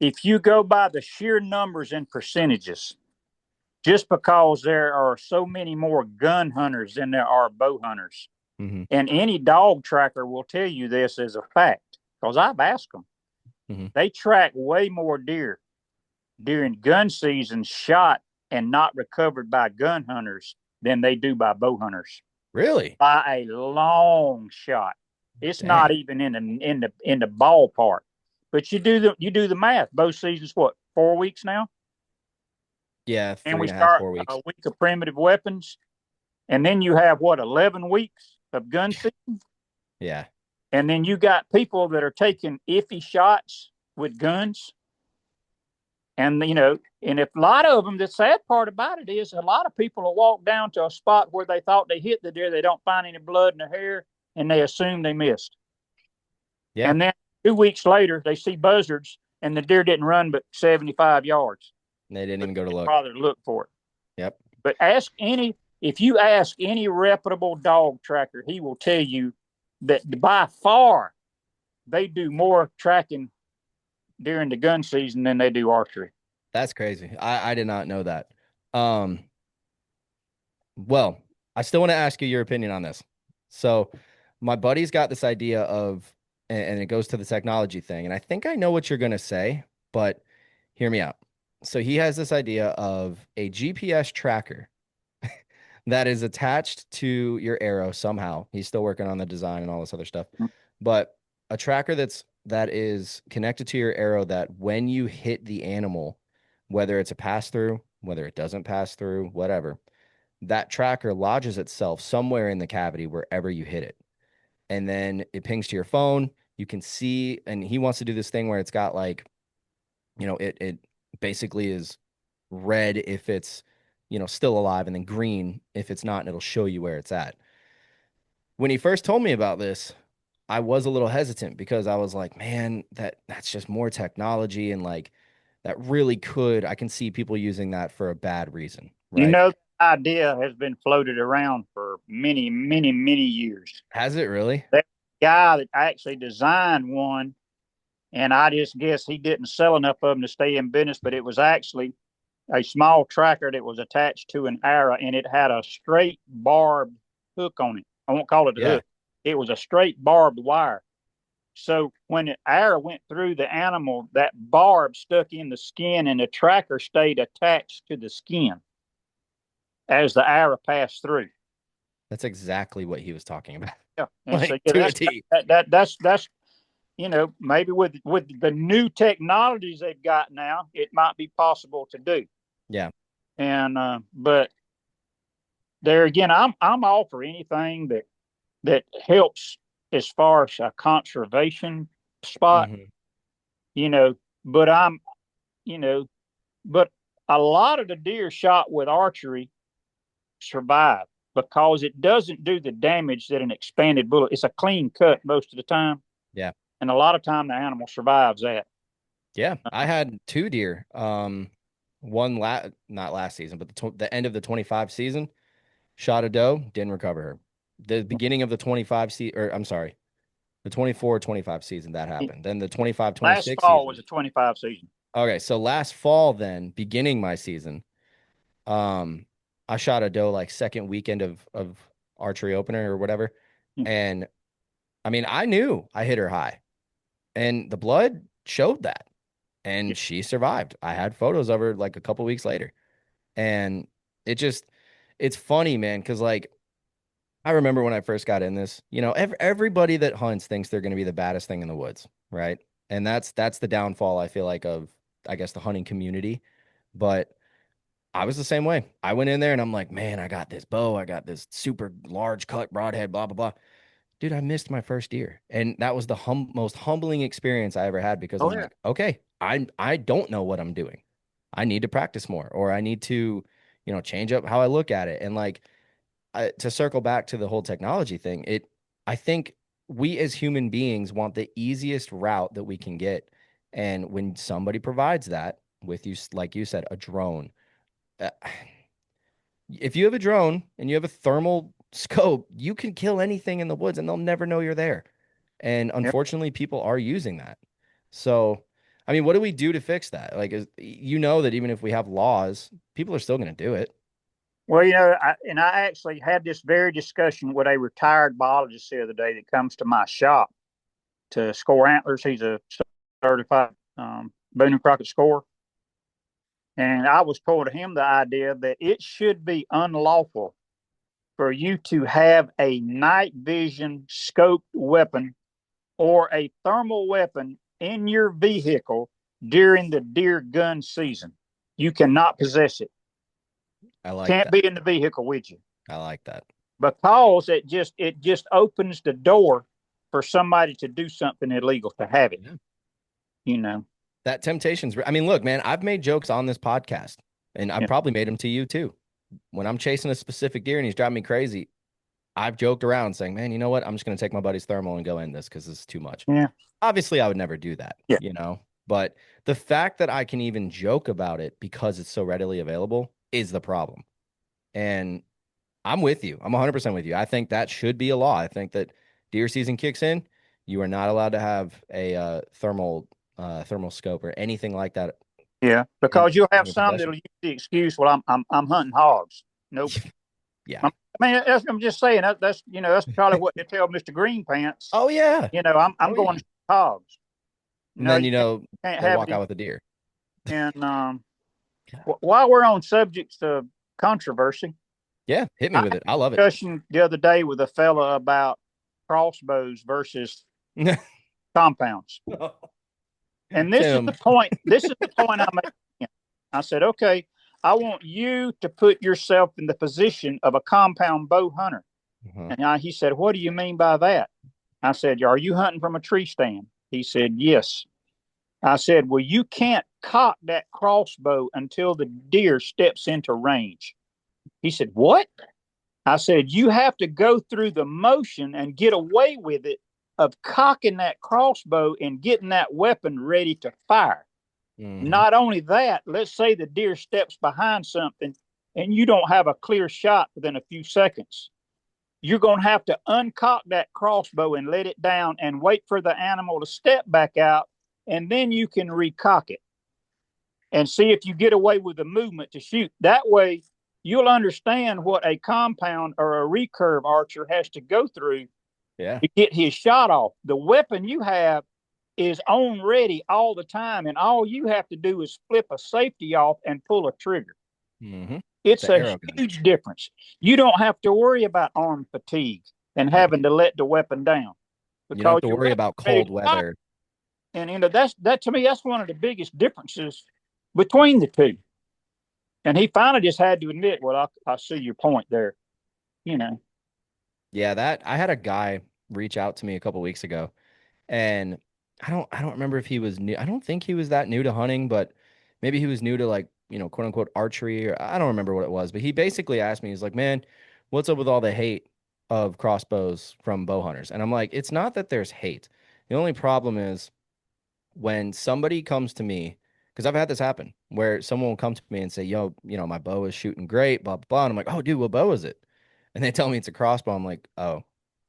if you go by the sheer numbers and percentages, just because there are so many more gun hunters than there are bow hunters, Mm-hmm. and any dog tracker will tell you this as a fact because I've asked them. Mm-hmm. They track way more deer during gun season shot and not recovered by gun hunters than they do by bow hunters Really? by a long shot. It's not Dang. even in the ballpark. But you do the math. Bow season's what, 4 weeks now? Yeah, And three we and a half, start 4 weeks. a week of primitive weapons, and then you have what, 11 weeks of gun season, Yeah. and then you got people that are taking iffy shots with guns, and and if a lot of them, the sad part about it is a lot of people will walk down to a spot where they thought they hit the deer, they don't find any blood in the hair, and they assume they missed. Yeah. And then 2 weeks later, they see buzzards, and the deer didn't run but 75 yards. They didn't even go to They look. bother to look for it. Yep. But if you ask any reputable dog tracker, he will tell you that by far they do more tracking during the gun season than they do archery. That's crazy. I did not know that. Um, well, I still want to ask you your opinion on this. So my buddy's got this idea of, and it goes to the technology thing, and I think I know what you're going to say, but hear me out. So he has this idea of a GPS tracker that is attached to your arrow somehow. He's still working on the design and all this other stuff, but a tracker that is connected to your arrow, that when you hit the animal, whether it's a pass through, whether it doesn't pass through, whatever, that tracker lodges itself somewhere in the cavity wherever you hit it. And then it pings to your phone. You can see, and he wants to do this thing where it's got like, it basically is red if it's, still alive, and then green if it's not, and it'll show you where it's at. When he first told me about this, I was a little hesitant because I was like, man, that's just more technology, and like that really I can see people using that for a bad reason, right? The idea has been floated around for many, many, many years. Has it really? That guy that actually designed one, and I just guess he didn't sell enough of them to stay in business, but it was actually a small tracker that was attached to an arrow, and it had a straight barbed hook on it. I won't call it a Yeah. hook. it was a straight barbed wire. So when the arrow went through the animal, that barb stuck in the skin and the tracker stayed attached to the skin as the arrow passed through. That's exactly what he was talking about. Yeah. And so Like yeah, to a T. that's maybe with the new technologies they've got now, it might be possible to do. Yeah. And but there again, I'm all for anything that helps as far as a conservation spot, but I'm, but a lot of the deer shot with archery survive because it doesn't do the damage that an expanded bullet. It's a clean cut most of the time. Yeah. And a lot of time the animal survives that. Yeah. I had 2 deer. One not last season, but the end of the 25 season, shot a doe, didn't recover her. The beginning of the 25 or I'm sorry, the 24-25 season that happened. Then the 25-26 last fall season was a 25 season. Okay, so last fall, then beginning my season, I shot a doe like second weekend of archery opener or whatever, and I mean I knew I hit her high, and the blood showed that, and she survived. I had photos of her like a couple weeks later, and it's funny, man, because like I remember when I first got in this, everybody that hunts thinks they're going to be the baddest thing in the woods, right? And that's the downfall, I feel like, of, I guess, the hunting community. But I was the same way. I went in there and I'm like, man, I got this bow. I got this super large cut broadhead, blah, blah, blah. Dude, I missed my first deer. And that was the most humbling experience I ever had because I'm like, okay, I don't know what I'm doing. I need to practice more, or I need to, change up how I look at it. And like, to circle back to the whole technology thing, I think we as human beings want the easiest route that we can get. And when somebody provides that with you, like you said, a drone, uh, if you have a drone and you have a thermal scope, you can kill anything in the woods and they'll never know you're there. And unfortunately, people are using that. So, I mean, what do we do to fix that? Like, that even if we have laws, people are still going to do it. Well, I actually had this very discussion with a retired biologist the other day that comes to my shop to score antlers. He's a certified Boone and Crockett scorer. And I was told to him the idea that it should be unlawful for you to have a night vision scoped weapon or a thermal weapon in your vehicle during the deer gun season. You cannot possess it. Can't be in the vehicle with you. I like that. Because it just opens the door for somebody to do something illegal, to have it. Yeah. That temptation's, I mean, look, man, I've made jokes on this podcast, and I've probably made them to you too. When I'm chasing a specific deer and he's driving me crazy, I've joked around saying, man, you know what? I'm just going to take my buddy's thermal and go in this because this is too much. Yeah. Obviously, I would never do that, but the fact that I can even joke about it because it's so readily available is the problem. And I'm with you. I'm 100% with you. I think that should be a law. I think that deer season kicks in, you are not allowed to have a thermal scope or anything like that. Yeah, because you'll have some that'll use the excuse, well, I'm hunting hogs. Nope. Yeah. I'm just saying that's probably what they tell Mr. Green Pants. Oh yeah. I'm going to hogs. And then they walk out with a deer. And while we're on subjects of controversy, yeah, hit me with it. I love it. Discussion the other day with a fella about crossbows versus compounds. And this is the point. This is the point I'm making. I said, okay, I want you to put yourself in the position of a compound bow hunter. And he said, what do you mean by that? I said, are you hunting from a tree stand? He said, yes. I said, well, you can't cock that crossbow until the deer steps into range. He said, what? I said, you have to go through the motion and get away with it of cocking that crossbow and getting that weapon ready to fire. Not only that, let's say the deer steps behind something and you don't have a clear shot within a few seconds. You're going to have to uncock that crossbow and let it down and wait for the animal to step back out, and then you can recock it and see if you get away with the movement to shoot. That way, you'll understand what a compound or a recurve archer has to go through Yeah. to get his shot off. The weapon you have is on ready all the time, and all you have to do is flip a safety off and pull a trigger. Mm-hmm. It's It's an a arrow gun. huge difference. You don't have to worry about arm fatigue and Right. having to let the weapon down You don't have because to you're worry about ready cold to fire. weather. And that to me, that's one of the biggest differences between the two. And he finally just had to admit, well, I see your point there. You know, Yeah, that I had a guy reach out to me a couple weeks ago, and I don't remember if he was new. I don't think he was that new to hunting, but maybe he was new to, like, quote unquote archery, or I don't remember what it was. But he basically asked me, he's like, "Man, what's up with all the hate of crossbows from bow hunters?" And I'm like, "It's not that there's hate. The only problem is when somebody comes to me, because I've had this happen where someone will come to me and say, "Yo, my bow is shooting great, blah, blah, blah." And I'm like, "Oh, dude, what bow is it?" And they tell me it's a crossbow. I'm like, "Oh,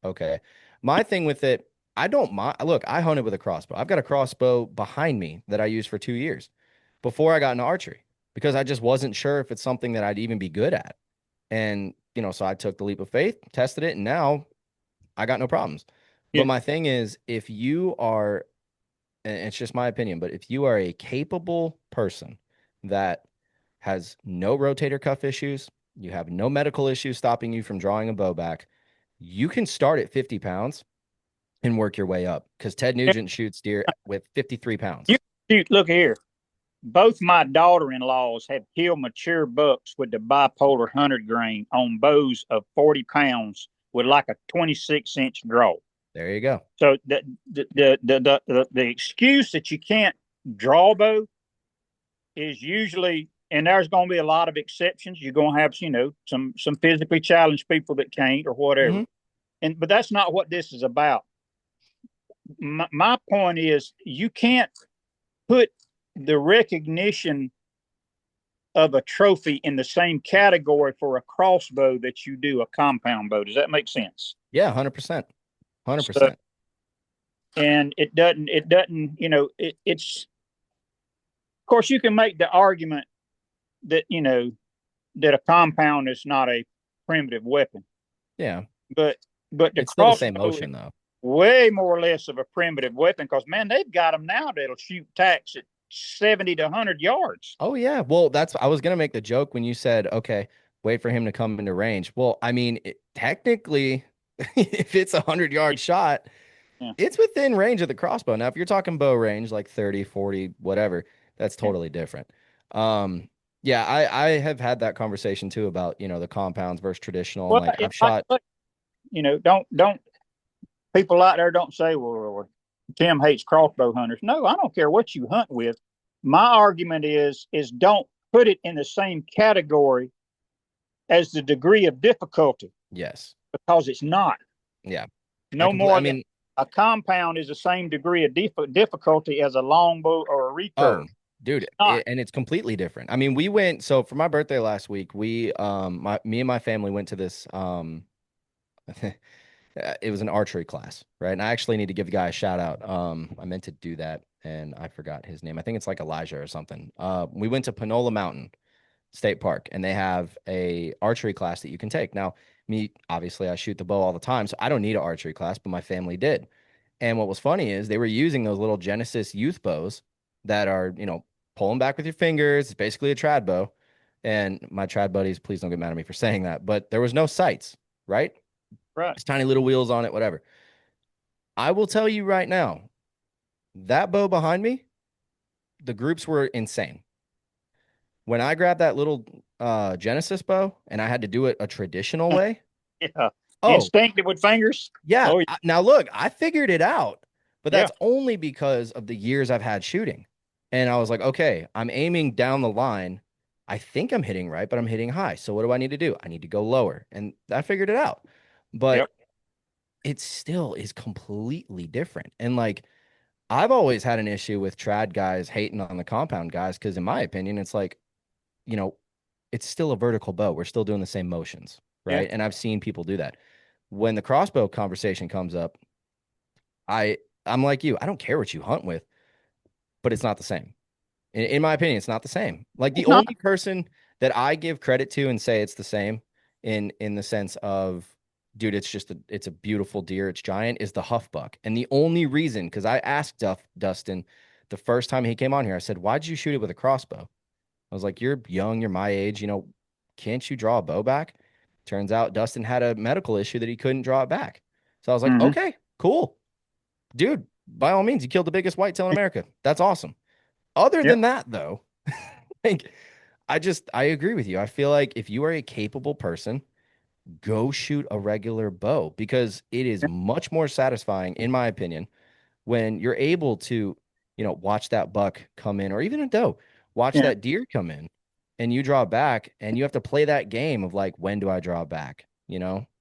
okay." My thing with it, I don't mind. Look, I hunted with a crossbow. I've got a crossbow behind me that I used for 2 years before I got into archery because I just wasn't sure if it's something that I'd even be good at. And, so I took the leap of faith, tested it, and now I got no problems. But yeah, my thing is, if you are, and it's just my opinion, but if you are a capable person that has no rotator cuff issues, you have no medical issues stopping you from drawing a bow back, you can start at 50 pounds and work your way up because Ted Nugent shoots deer with 53 pounds. you shoot. Look here. Both my daughter-in-laws have killed mature bucks with the bipolar 100 grain on bows of 40 pounds with like a 26-inch draw. There you go. So the excuse that you can't draw bow is usually, and there's going to be a lot of exceptions. You're going to have, some physically challenged people that can't or whatever. Mm-hmm. But that's not what this is about. My point is, you can't put the recognition of a trophy in the same category for a crossbow that you do a compound bow. Does that make sense? Yeah, 100%. So, 100%. and it's, of course, you can make the argument that, that a compound is not a primitive weapon, Yeah. but the It's still the same crossbow is motion, though. way more or less of a primitive weapon because, man, they've got them now that'll shoot tacks at 70 to 100 yards. Oh, yeah. Well, I was going to make the joke when you said, okay, wait for him to come into range. Well, I mean, technically, if it's a 100-yard shot, Yeah. it's within range of the crossbow. Now, if you're talking bow range, like 30, 40, whatever, that's Yeah. totally different. Yeah, I have had that conversation too about, the compounds versus traditional. And Well, like I've shot. don't people out there don't say, well, Tim hates crossbow hunters. No, I don't care what you hunt with. My argument is don't put it in the same category as the degree of difficulty Yes. because it's not. Yeah. No more I than mean, a compound is the same degree of difficulty as a longbow or a oh, recurve. dude, Not. and it's completely different. I mean, we went, so for my birthday last week, me and my family went to this, it was an archery class, right? And I actually need to give the guy a shout out. I meant to do that and I forgot his name. I think it's like Elijah or something. We went to Panola Mountain State Park and they have a archery class that you can take. Now, me, obviously I shoot the bow all the time, so I don't need an archery class, but my family did. And what was funny is they were using those little Genesis youth bows that are, pulling back with your fingers. It's basically a trad bow. And my trad buddies, please don't get mad at me for saying that, but there was no sights, right? Right. Just tiny little wheels on it, whatever. I will tell you right now, that bow behind me, the groups were insane. When I grabbed that little Genesis bow and I had to do it a traditional way, Yeah. oh, Instinctive with fingers. yeah. Oh, Now look, I figured it out, but yeah. that's only because of the years I've had shooting. And I was like, okay, I'm aiming down the line. I think I'm hitting right, but I'm hitting high. So what do I need to do? I need to go lower. And I figured it out. But Yep. it still is completely different. And like I've always had an issue with trad guys hating on the compound guys because in my opinion, it's like, you know, it's still a vertical bow. We're still doing the same motions, Yeah. right? And I've seen people do that. When the crossbow conversation comes up, I'm like you. I don't care what you hunt with, but it's not the same. In my opinion, it's not the same. Like the It's not. only person that I give credit to and say it's the same in the sense of dude, it's a beautiful deer. It's giant, is the huff buck. And the only reason, because I asked Dustin the first time he came on here, I said, why'd you shoot it with a crossbow? I was like, you're young, you're my age, can't you draw a bow back? Turns out Dustin had a medical issue that he couldn't draw it back. So I was like, Mm-hmm. okay, cool. Dude, by all means, you killed the biggest whitetail in America. That's awesome. Other Yep. than that, though, like I agree with you. I feel like if you are a capable person, go shoot a regular bow because it is much more satisfying, in my opinion, when you're able to, watch that buck come in or even a doe, watch Yeah. that deer come in and you draw back and you have to play that game of like, when do I draw back?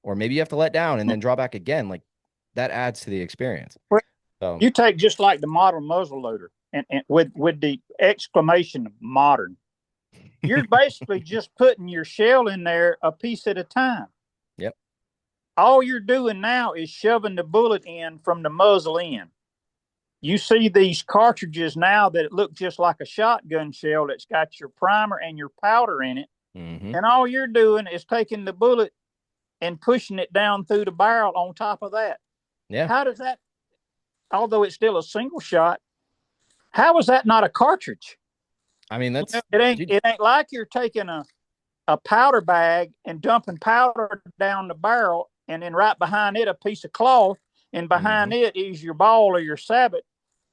Or maybe you have to let down and then draw back again. Like that adds to the experience. Well, So you take just like the modern muzzle loader and with the exclamation modern, you're basically just putting your shell in there a piece at a time. yep. All you're doing now is shoving the bullet in from the muzzle in. You see these cartridges now that look just like a shotgun shell that's got your primer and your powder in it. Mm-hmm. And all you're doing is taking the bullet and pushing it down through the barrel on top of that. Yeah. How does that, although it's still a single shot, how is that not a cartridge? I mean, that's it ain't like you're taking a powder bag and dumping powder down the barrel and then right behind it a piece of cloth and behind it is your ball or your sabot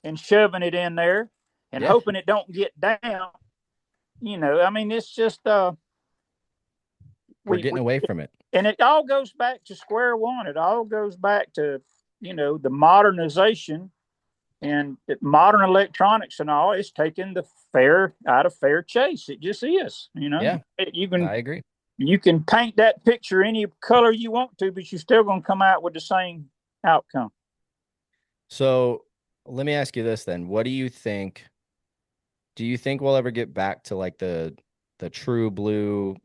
and shoving it in there and hoping it don't get down. I mean, it's just we're getting away from it. And it all goes back to square one. It all goes back to, the modernization and modern electronics and all. It's taking the fair out of fair chase. It just is, Yeah, I agree. You can paint that picture any color you want to, but you're still going to come out with the same outcome. So let me ask you this then. What do you think? Do you think we'll ever get back to like the true blue,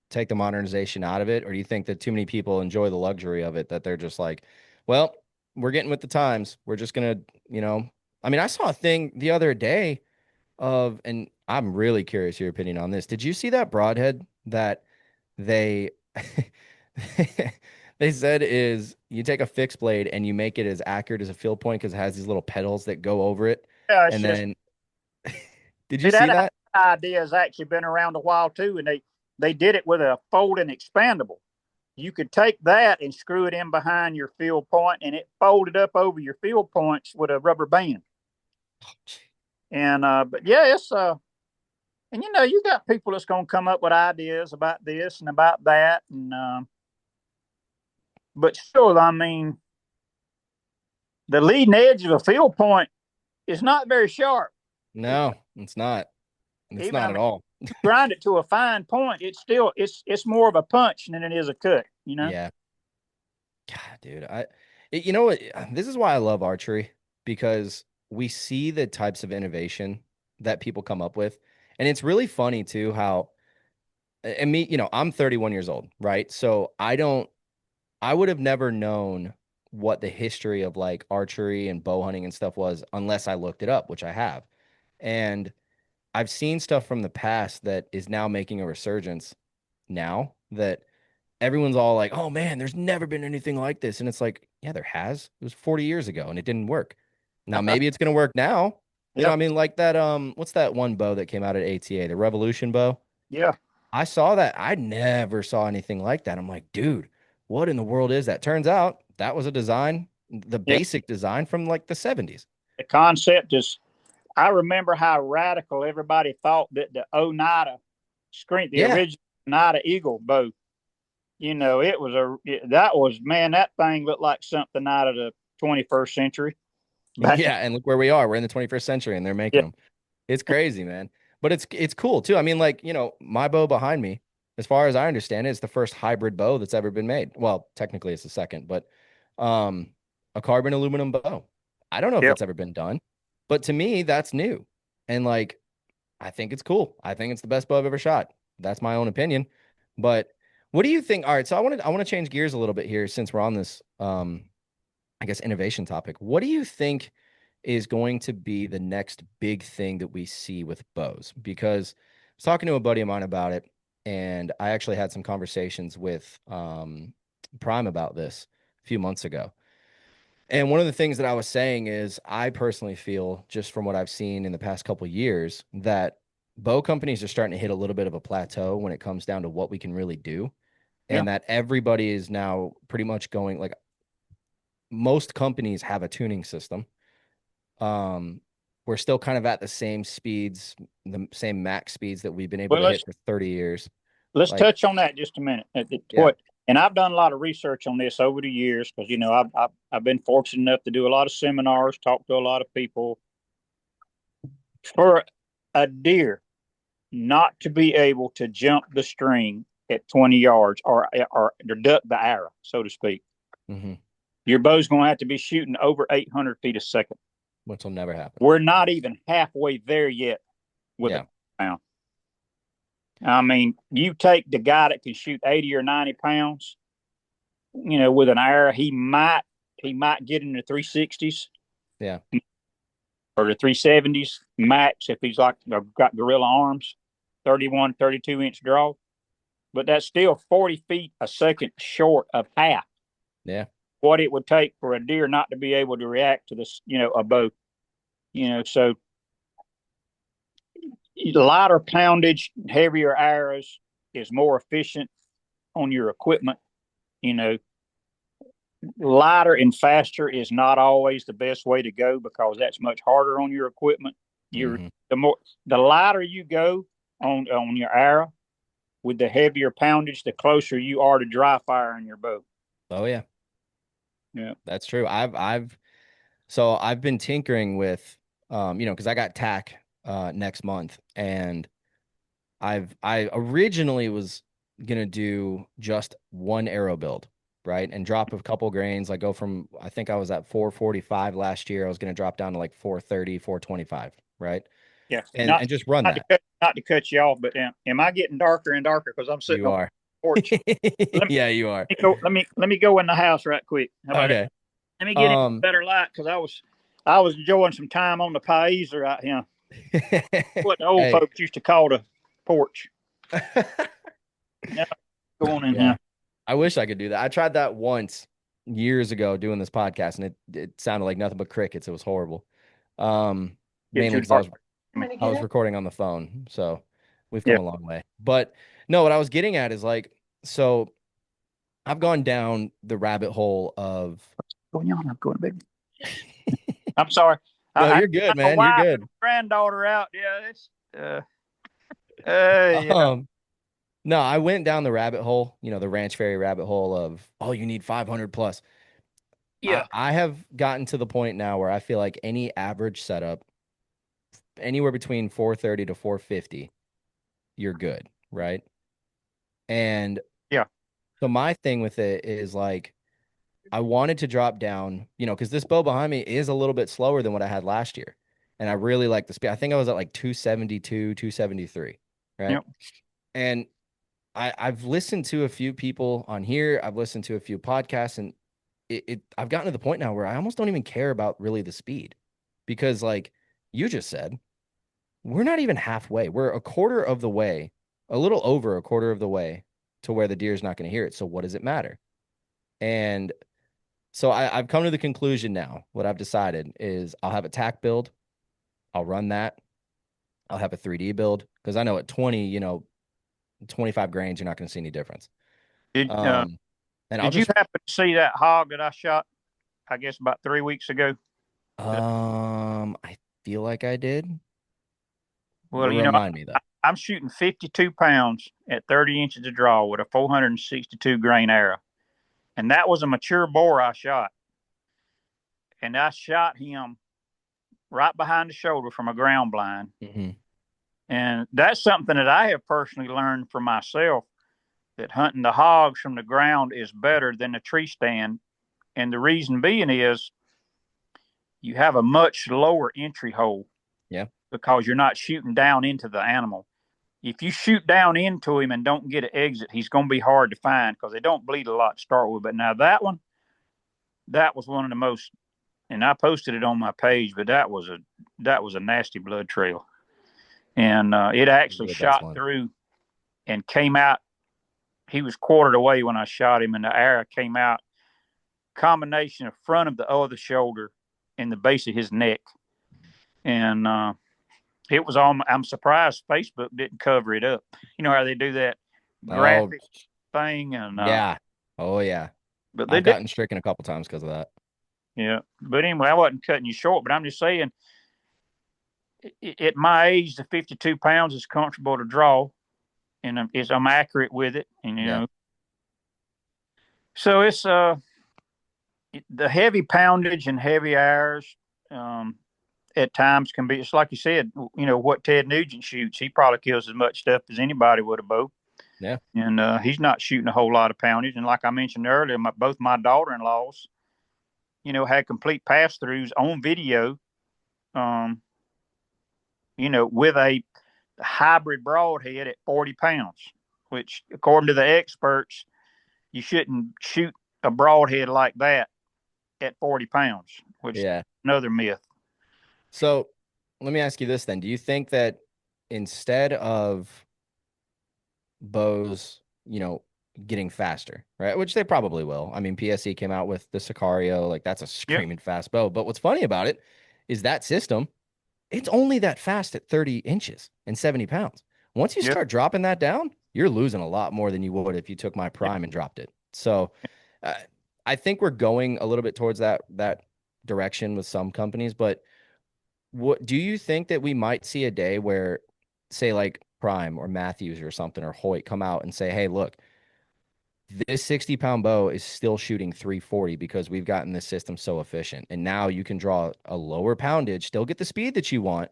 take the modernization out of it? Or do you think that too many people enjoy the luxury of it that they're just like, well, we're getting with the times. We're just gonna, I mean, I saw a thing the other day and I'm really curious your opinion on this. Did you see that broadhead that they they said is you take a fixed blade and you make it as accurate as a field point because it has these little pedals that go over it. Yeah, And then did you see that that? idea has actually been around a while too, and they did it with a folding expandable. You could take that and screw it in behind your field point, and it folded up over your field points with a rubber band. And but yeah, it's and you got people that's going to come up with ideas about this and about that, and but still, I mean, the leading edge of a field point is not very sharp. No, it's not. It's not at all. Grind it to a fine point. It's still it's more of a punch than it is a cut. Yeah. God, dude, you know what? This is why I love archery because we see the types of innovation that people come up with, and it's really funny too how, and me, I'm 31 years old, right? So I would have never known what the history of like archery and bow hunting and stuff was unless I looked it up, which I have. And I've seen stuff from the past that is now making a resurgence now that everyone's all like, oh man, there's never been anything like this. And it's like, yeah, there has. It was 40 years ago and it didn't work. Now maybe it's gonna work now. I mean, like that, what's that one bow that came out at ATA, the Revolution bow? Yeah. I saw that. I never saw anything like that. I'm like, dude, what in the world is that? Turns out that was a design, the basic design from like the 70s. The concept is, I remember how radical everybody thought that the Oneida screen, the original Oneida Eagle bow, that thing looked like something out of the 21st century. And look where we are. We're in the 21st century and they're making them. It's crazy, man. But it's cool too. I mean, like, my bow behind me, as far as I understand it, is the first hybrid bow that's ever been made. Well, technically it's the second, but a carbon aluminum bow. I don't know if that's ever been done, but to me, that's new. And like, I think it's cool. I think it's the best bow I've ever shot. That's my own opinion. But what do you think? All right, so I want to change gears a little bit here since we're on this I guess innovation topic. What do you think is going to be the next big thing that we see with bows? Because I was talking to a buddy of mine about it, and I actually had some conversations with Prime about this a few months ago. And one of the things that I was saying is I personally feel, just from what I've seen in the past couple of years, that bow companies are starting to hit a little bit of a plateau when it comes down to what we can really do. Yeah. And that everybody is now pretty much going, like, most companies have a tuning system. We're still kind of at the same speeds, the same max speeds that we've been able Well, to hit for 30 years. let's Like, touch on that just a minute. yeah. And I've done a lot of research on this over the years because I've been fortunate enough to do a lot of seminars, talk to a lot of people. For a deer not to be able to jump the string at 20 yards or duck the arrow, so to speak, your bow's going to have to be shooting over 800 feet a second. Which will never happen. We're not even halfway there yet with a pound. I mean, you take the guy that can shoot 80 or 90 pounds, with an arrow, he might get in the 360s. Yeah. Or the 370s max if he's got gorilla arms, 31, 32-inch draw. But that's still 40 feet a second short of half. Yeah. What it would take for a deer not to be able to react to this, a bow. So lighter poundage, heavier arrows is more efficient on your equipment. Lighter and faster is not always the best way to go because that's much harder on your equipment. The lighter you go on your arrow with the heavier poundage, the closer you are to dry fire in your bow. Oh yeah. Yeah. That's true. I've been tinkering with, because I got TAC next month, and I originally was gonna do just one arrow build, right? And drop a couple grains, like go from, I think I was at 445 last year. I was gonna drop down to like 430, 425, right? Yeah. And just run that. Not to cut you off, but am I getting darker and darker because I'm sitting on the porch? Yeah, you are. Let me go in the house right quick. How about Okay. that? Let me get in better light because I was enjoying some time on the paiza right here. What the old folks used to call the porch. Yeah, going in here. I wish I could do that. I tried that once years ago doing this podcast, and it sounded like nothing but crickets. It was horrible. Mainly because I was recording on the phone, so we've come a long way. But no, what I was getting at is like, so I've gone down the rabbit hole of going on. I'm going, baby. I'm sorry. No, you're good, man. You're good. Granddaughter out. Yeah, it's no, I went down the rabbit hole, the Ranch Fairy rabbit hole of, oh, you need 500 plus. Yeah. I have gotten to the point now where I feel like any average setup, anywhere between 430 to 450, you're good, right? And so my thing with it is like, I wanted to drop down, because this bow behind me is a little bit slower than what I had last year. And I really like the speed. I think I was at like 272, 273, right? Yep. And I've listened to a few people on here. I've listened to a few podcasts, and I've gotten to the point now where I almost don't even care about really the speed, because like you just said, we're not even halfway. We're a quarter of the way, a little over a quarter of the way to where the deer is not going to hear it. So what does it matter? And so I've come to the conclusion now. What I've decided is I'll have a TAC build. I'll run that. I'll have a 3D build because I know at 20, 25 grains, you're not going to see any difference. Did you happen to see that hog that I shot, I guess, about 3 weeks ago? I feel like I did. Well, remind me though. I'm shooting 52 pounds at 30 inches of draw with a 462 grain arrow. And that was a mature boar I shot. And I shot him right behind the shoulder from a ground blind. Mm-hmm. And that's something that I have personally learned for myself, that hunting the hogs from the ground is better than the tree stand. And the reason being is you have a much lower entry hole. Yeah. Because you're not shooting down into the animal. If you shoot down into him and don't get an exit, he's going to be hard to find because they don't bleed a lot to start with. But now that was one of the most, and I posted it on my page, but that was a nasty blood trail. And it actually shot through and came out he was quartered away when I shot him, and the arrow came out combination of front of the other shoulder and the base of his neck. And it was on. I'm surprised Facebook didn't cover it up. You know how they do that Oh, graphic thing, and yeah. Oh, yeah. but they I've did. gotten stricken a couple times because of that. Yeah, but anyway, I wasn't cutting you short, but I'm just saying, at my age, the 52 pounds is comfortable to draw, and I'm accurate with it, and Yeah. so it's the heavy poundage and heavy hours. At times can be, it's like you said, what Ted Nugent shoots, he probably kills as much stuff as anybody with a bow. Yeah. And he's not shooting a whole lot of poundage. And like I mentioned earlier, both my daughter-in-laws, had complete pass-throughs on video, with a hybrid broadhead at 40 pounds, which according to the experts, you shouldn't shoot a broadhead like that at 40 pounds, which is another myth. So let me ask you this then. Do you think that instead of bows, getting faster, right? Which they probably will. I mean, PSE came out with the Sicario, like that's a screaming fast bow. But what's funny about it is that system, it's only that fast at 30 inches and 70 pounds. Once you start dropping that down, you're losing a lot more than you would if you took my prime and dropped it. So I think we're going a little bit towards that direction with some companies, but what do you think that we might see a day where, say, like Prime or Matthews or something or Hoyt come out and say, hey, look, this 60-pound bow is still shooting 340 because we've gotten this system so efficient. And now you can draw a lower poundage, still get the speed that you want,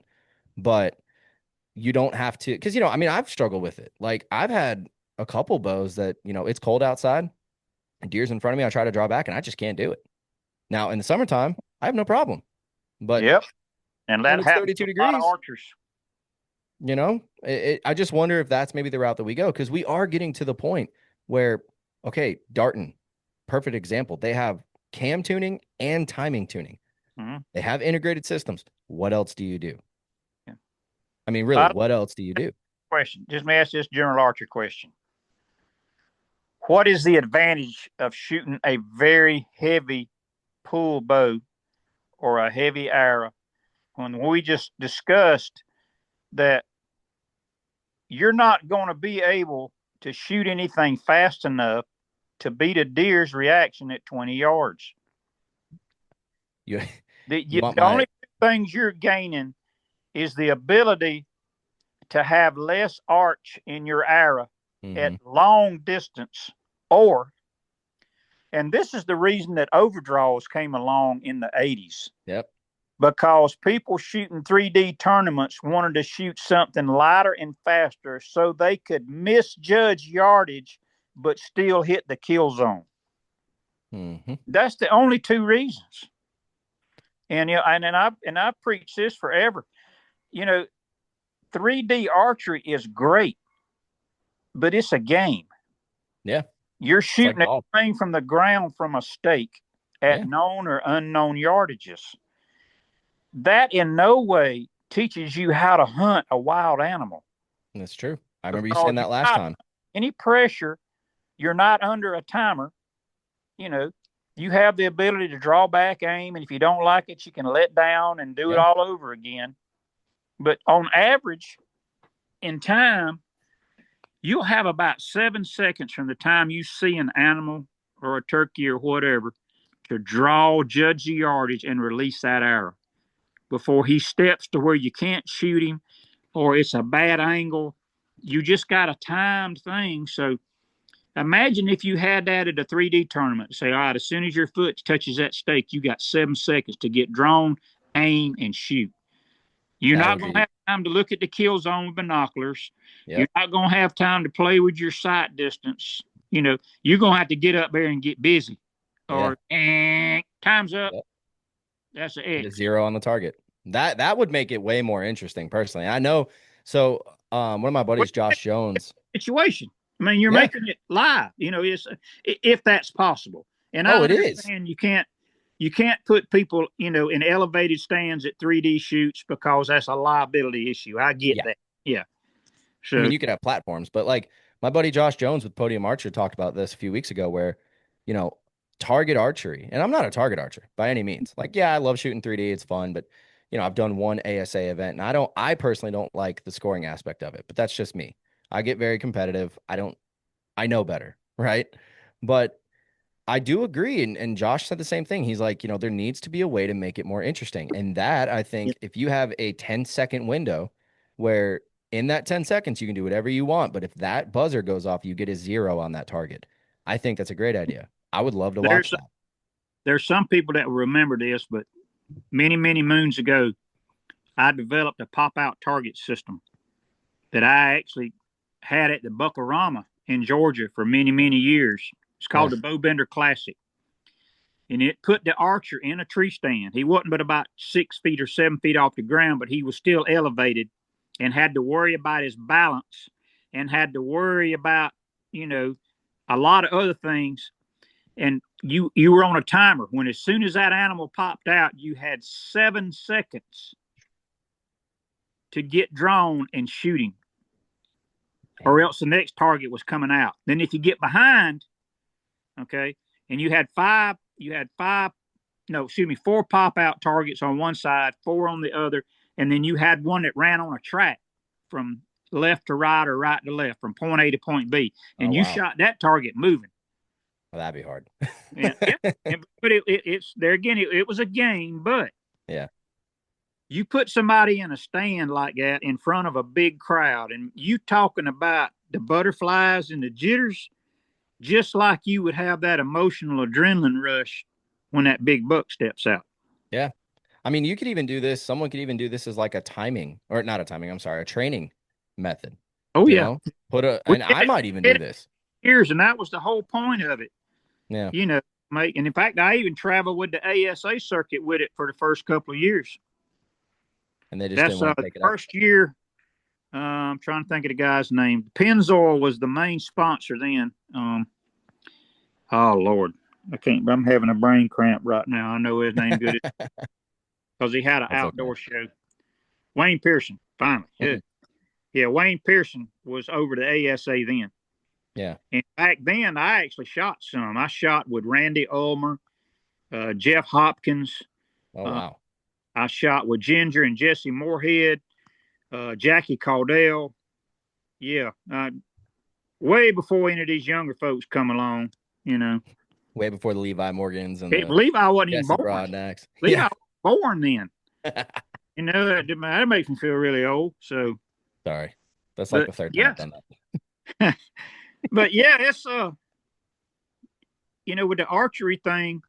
but you don't have to, because, I've struggled with it. Like I've had a couple bows that, it's cold outside, deer's in front of me, I try to draw back and I just can't do it. Now in the summertime, I have no problem. But and that it's happens 32 to a lot degrees. of archers. I just wonder if that's maybe the route that we go, because we are getting to the point where, okay, Darton, perfect example. They have cam tuning and timing tuning. Mm-hmm. They have integrated systems. What else do you do? Yeah. I mean, really, what else do you do? Question. Just may ask this general archer question. What is the advantage of shooting a very heavy pull bow or a heavy arrow when we just discussed that you're not going to be able to shoot anything fast enough to beat a deer's reaction at 20 yards? The only things you're gaining is the ability to have less arch in your arrow at long distance, and this is the reason that overdraws came along in the 80s. Yep. Because people shooting 3D tournaments wanted to shoot something lighter and faster so they could misjudge yardage but still hit the kill zone. Mm-hmm. That's the only two reasons. And I've preached this forever. 3D archery is great, but it's a game. Yeah. You're shooting everything from the ground from a stake at known or unknown yardages. That in no way teaches you how to hunt a wild animal. That's true. I remember you saying that last time. Any pressure, you're not under a timer. You have the ability to draw back aim, and if you don't like it, you can let down and do it all over again. But on average, in time, you'll have about 7 seconds from the time you see an animal or a turkey or whatever to draw, judge the yardage, and release that arrow before he steps to where you can't shoot him or it's a bad angle. You just got a timed thing. So imagine if you had that at a 3D tournament. Say, all right, as soon as your foot touches that stake, you got 7 seconds to get drawn, aim, and shoot. You're not going to have time to look at the kill zone with binoculars. Yep. You're not going to have time to play with your sight distance. You're going to have to get up there and get busy. Or time's up. Yep. That's an X. 0 on the target. That would make it way more interesting, personally. I know. So one of my buddies, Josh Jones. Situation. I mean, you're making it live. It's if that's possible. And I understand you can't put people, in elevated stands at 3D shoots because that's a liability issue. I get that. Yeah. So I mean, you could have platforms, but like My buddy Josh Jones with Podium Archer talked about this a few weeks ago where, you know, target archery, and I'm not a target archer by any means. Like, yeah, I love shooting 3D, it's fun, but I've done one ASA event and I personally don't like the scoring aspect of it, but that's just me. I get very competitive. I know better, right? But I do agree. And Josh said the same thing. He's like, there needs to be a way to make it more interesting. And that, I Yeah. think, if you have a 10-second window where in that 10 seconds you can do whatever you want, but if that buzzer goes off, you get a 0 on that target. I think that's a great idea. I would love to watch There's that. there's some people that will remember this, but many, many moons ago, I developed a pop out target system that I actually had at the Buckarama in Georgia for many, many years. It's called Yeah. the Bowbender Classic. And it put the archer in a tree stand. He wasn't but about 6 feet or 7 feet off the ground, but he was still elevated and had to worry about his balance and had to worry about, a lot of other things. And you were on a timer. When as soon as that animal popped out, you had 7 seconds to get drawn and shooting, or else the next target was coming out. Then if you get behind, okay, and you had four pop out targets on one side, 4 on the other, and then you had one that ran on a track from left to right or right to left from point A to point B, and Oh, you wow. shot that target moving. Well, that'd be hard. Yeah, but it's there again. It was a game, but Yeah. you put somebody in a stand like that in front of a big crowd, and you talking about the butterflies and the jitters, just like you would have that emotional adrenaline rush when that big buck steps out. Yeah. I mean, you could even do this. Someone could even do this as like a timing, or not a timing, I'm sorry, a training method. Oh You yeah, know, we and I did might even do it this. years, and that was the whole point of it. Yeah. Mate. And in fact, I even traveled with the ASA circuit with it for the first couple of years. And they just That's didn't want to the take it up. first year. I'm trying to think of the guy's name. Pennzoil was the main sponsor then. Oh Lord, I can't. I'm having a brain cramp right now. I know his name good because he had an That's okay. outdoor show. Wayne Pearson, finally. Mhm. Yeah, Wayne Pearson was over the ASA then. Yeah. And back then, I actually shot some. I shot with Randy Ulmer, Jeff Hopkins. Oh, Uh, wow. I shot with Ginger and Jesse Moorhead, Jackie Caudell. Yeah, way before any of these younger folks come along. You know, Way before the Levi Morgans and the Levi wasn't even Jesse born. Broadnacks. Levi Yeah. was born then. That makes me feel really old. So, Sorry. That's like but the third time yeah, I've done that. but yeah, it's with the archery thing,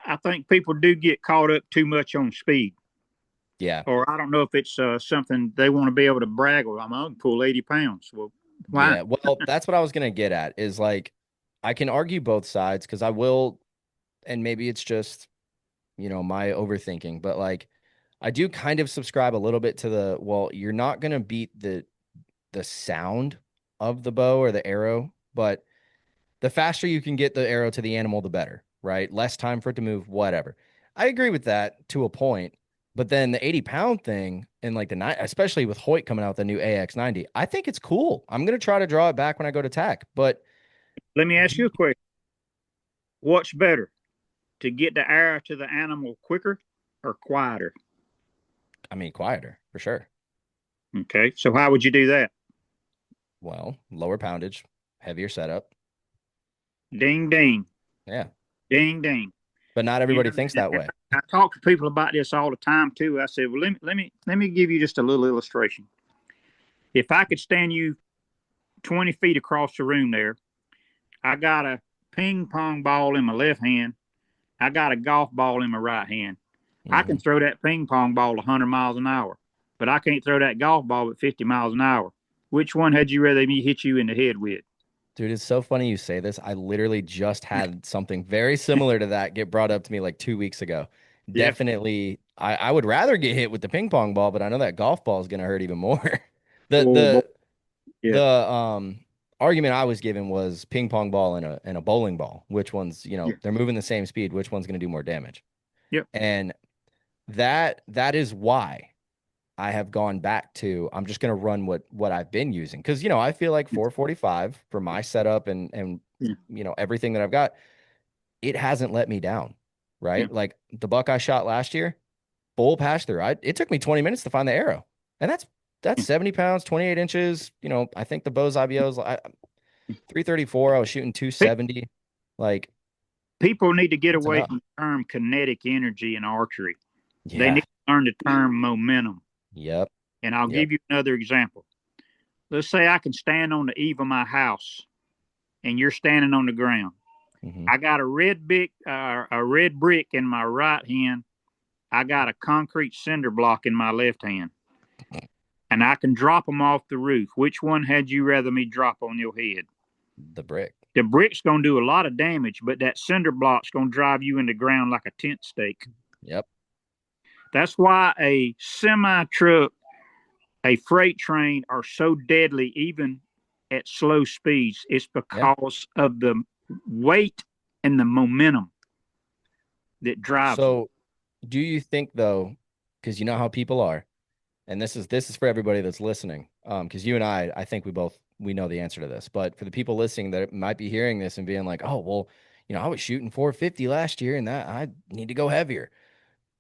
I think people do get caught up too much on speed. Yeah. Or I don't know if it's something they want to be able to brag with. I'm going to pull 80 pounds. Well, why? Yeah. Well, that's what I was going to get at is like, I can argue both sides because I will, and maybe it's just, my overthinking, but like, I do kind of subscribe a little bit to well, you're not going to beat the sound of the bow or the arrow, but the faster you can get the arrow to the animal, the better, right? Less time for it to move, whatever. I agree with that to a point, but then the 80-pound thing and like especially with Hoyt coming out with the new AX90, I think it's cool. I'm going to try to draw it back when I go to tack, but Let me ask you a question. What's better, to get the arrow to the animal quicker or quieter? I mean, quieter for sure. Okay, so how would you do that? Well, lower poundage, heavier setup. Ding, ding, Yeah. ding, ding. But not everybody thinks that way. I talk to people about this all the time too. I said, well, let me give you just a little illustration. If I could stand you 20 feet across the room there, I got a ping pong ball in my left hand. I got a golf ball in my right hand. I can throw that ping pong ball 100 miles an hour, but I can't throw that golf ball at 50 miles an hour. Which one had you rather me hit you in the head with? Dude, it's so funny you say this. I literally just had something very similar to that get brought up to me like 2 weeks ago. Yeah. Definitely, I would rather get hit with the ping pong ball, but I know that golf ball is going to hurt even more. The Oh, the yeah. the argument I was given was ping pong ball and a bowling ball. Which one's, Yeah. they're moving the same speed. Which one's going to do more damage? Yep. And that is why. I have gone back to, I'm just going to run what I've been using. Because, I feel like 445 for my setup and Yeah. everything that I've got, it hasn't let me down, Yeah. right? Like the buck I shot last year, bull pass through. It took me 20 minutes to find the arrow. And that's 70 pounds, 28 inches. I think the bow's IBO is 334. I was shooting 270. Like, People need to get it's away enough. from the term kinetic energy in archery. They need Yeah. to learn the term momentum. Yep. And I'll Yep. give you another example. Let's say I can stand on the eave of my house and you're standing on the ground. Hmm. I got a red brick in my right hand. I got a concrete cinder block in my left hand. And I can drop them off the roof. Which one had you rather me drop on your head? The brick. The brick's going to do a lot of damage, but that cinder block's going to drive you in the ground like a tent stake. Yep. That's why a semi truck, a freight train are so deadly, even at slow speeds. It's Yeah. because of the weight and the momentum that drives them. So do you think though, because you know how people are, and this is for everybody that's listening, because you and I think we know the answer to this, but for the people listening that might be hearing this and being like, oh, well, I was shooting 450 last year and that I need to go heavier.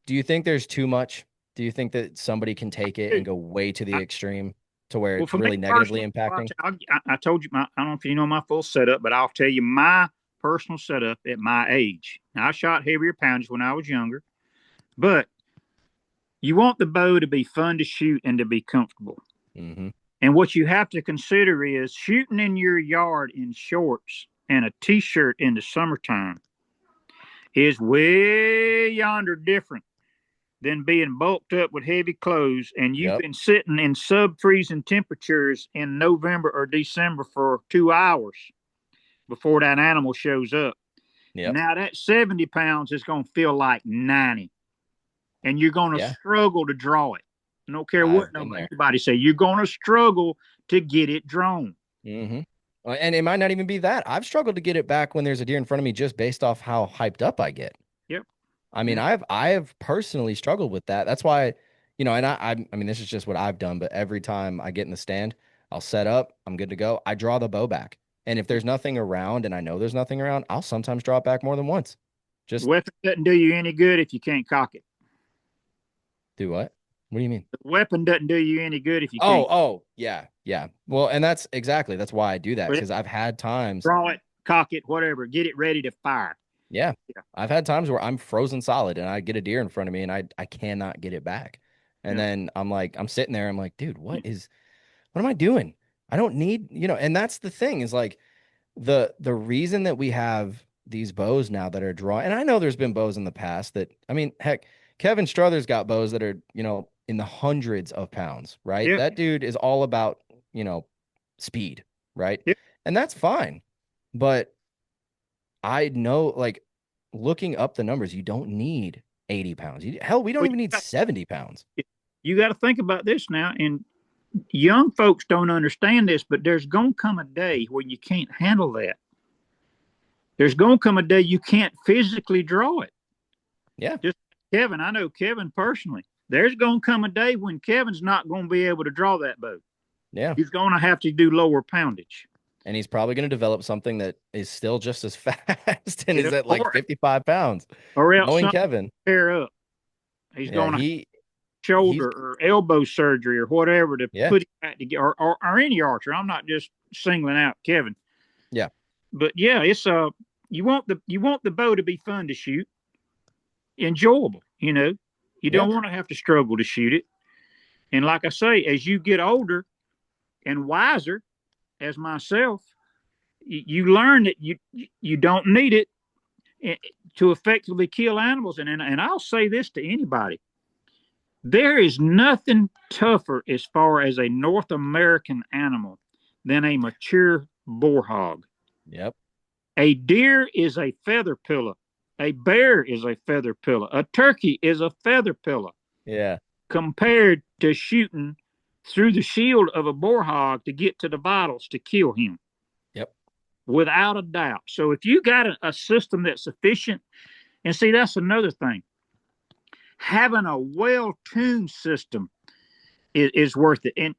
Do you think there's too much? Do you think that somebody can take it and go way to the extreme to where Well, it's for me really negatively personally, impacting? I told you, I don't know if you know my full setup, but I'll tell you my personal setup at my age. Now, I shot heavier poundage when I was younger, but you want the bow to be fun to shoot and to be comfortable. Mm-hmm. And what you have to consider is shooting in your yard in shorts and a t-shirt in the summertime is way yonder different than being bulked up with heavy clothes and you've Yep. been sitting in sub-freezing temperatures in November or December for 2 hours before that animal shows up. Yep. Now that 70 pounds is going to feel like 90 and you're going to Yeah. struggle to draw it. I don't care what I've been there. anybody say. You're going to struggle to get it drawn. Mm-hmm. And it might not even be that. I've struggled to get it back when there's a deer in front of me just based off how hyped up I get. Yep. I mean, Yep. I have personally struggled with that. That's why, and I mean, this is just what I've done, but every time I get in the stand, I'll set up, I'm good to go. I draw the bow back. And if there's nothing around and I know there's nothing around, I'll sometimes draw it back more than once. The Just weapon doesn't do you any good if you can't cock it. do what? What do you mean? The weapon doesn't do you any good if you Oh, can't yeah, yeah. Well, and that's why I do that because I've had times. draw it, cock it, whatever. Get it ready to fire. Yeah. Yeah. I've had times where I'm frozen solid and I get a deer in front of me and I cannot get it back. And Yeah. then I'm sitting there, I'm like, dude, what am I doing? I don't need, and that's the thing is like the reason that we have these bows now that are drawn, and I know there's been bows in the past that, I mean, heck, Kevin Strother's got bows that are, in the hundreds of pounds, right? Yeah. That dude is all about, speed, right? Yeah. And that's fine. But I know, like, looking up the numbers, you don't need 80 pounds. Hell, we don't Well, even need 70 pounds. you got to think about this now. And young folks don't understand this, but there's going to come a day when you can't handle that. There's going to come a day you can't physically draw it. Yeah. Just Kevin, I know Kevin personally. There's going to come a day when Kevin's not going to be able to draw that bow. Yeah. He's going to have to do lower poundage. And he's probably going to develop something that is still just as fast and is at like 55 pounds. Or else Knowing Kevin. Tear up. He's going to shoulder or elbow surgery or whatever to put it back together, or any archer. I'm not just singling out Kevin. Yeah. But yeah, it's you want the bow to be fun to shoot, enjoyable. You don't want to have to struggle to shoot it. And like I say, as you get older and wiser, as myself, you learn that you don't need it to effectively kill animals. And I'll say this to anybody. There is nothing tougher as far as a North American animal than a mature boar hog. Yep. A deer is a feather pillow. A bear is a feather pillow. A turkey is a feather pillow. Yeah. Compared to shooting through the shield of a boar hog to get to the vitals to kill him. Yep. Without a doubt. So if you got a system that's sufficient, and see, that's another thing. Having a well-tuned system is worth it. And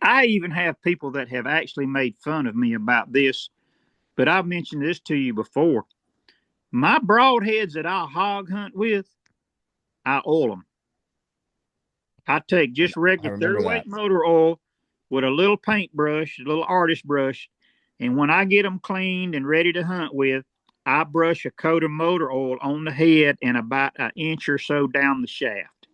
I even have people that have actually made fun of me about this, but I've mentioned this to you before. My broadheads that I hog hunt with, I oil them. I take just I regular remember 30 weight that. motor oil with a little paintbrush, a little artist brush, and when I get them cleaned and ready to hunt with, I brush a coat of motor oil on the head and about an inch or so down the shaft.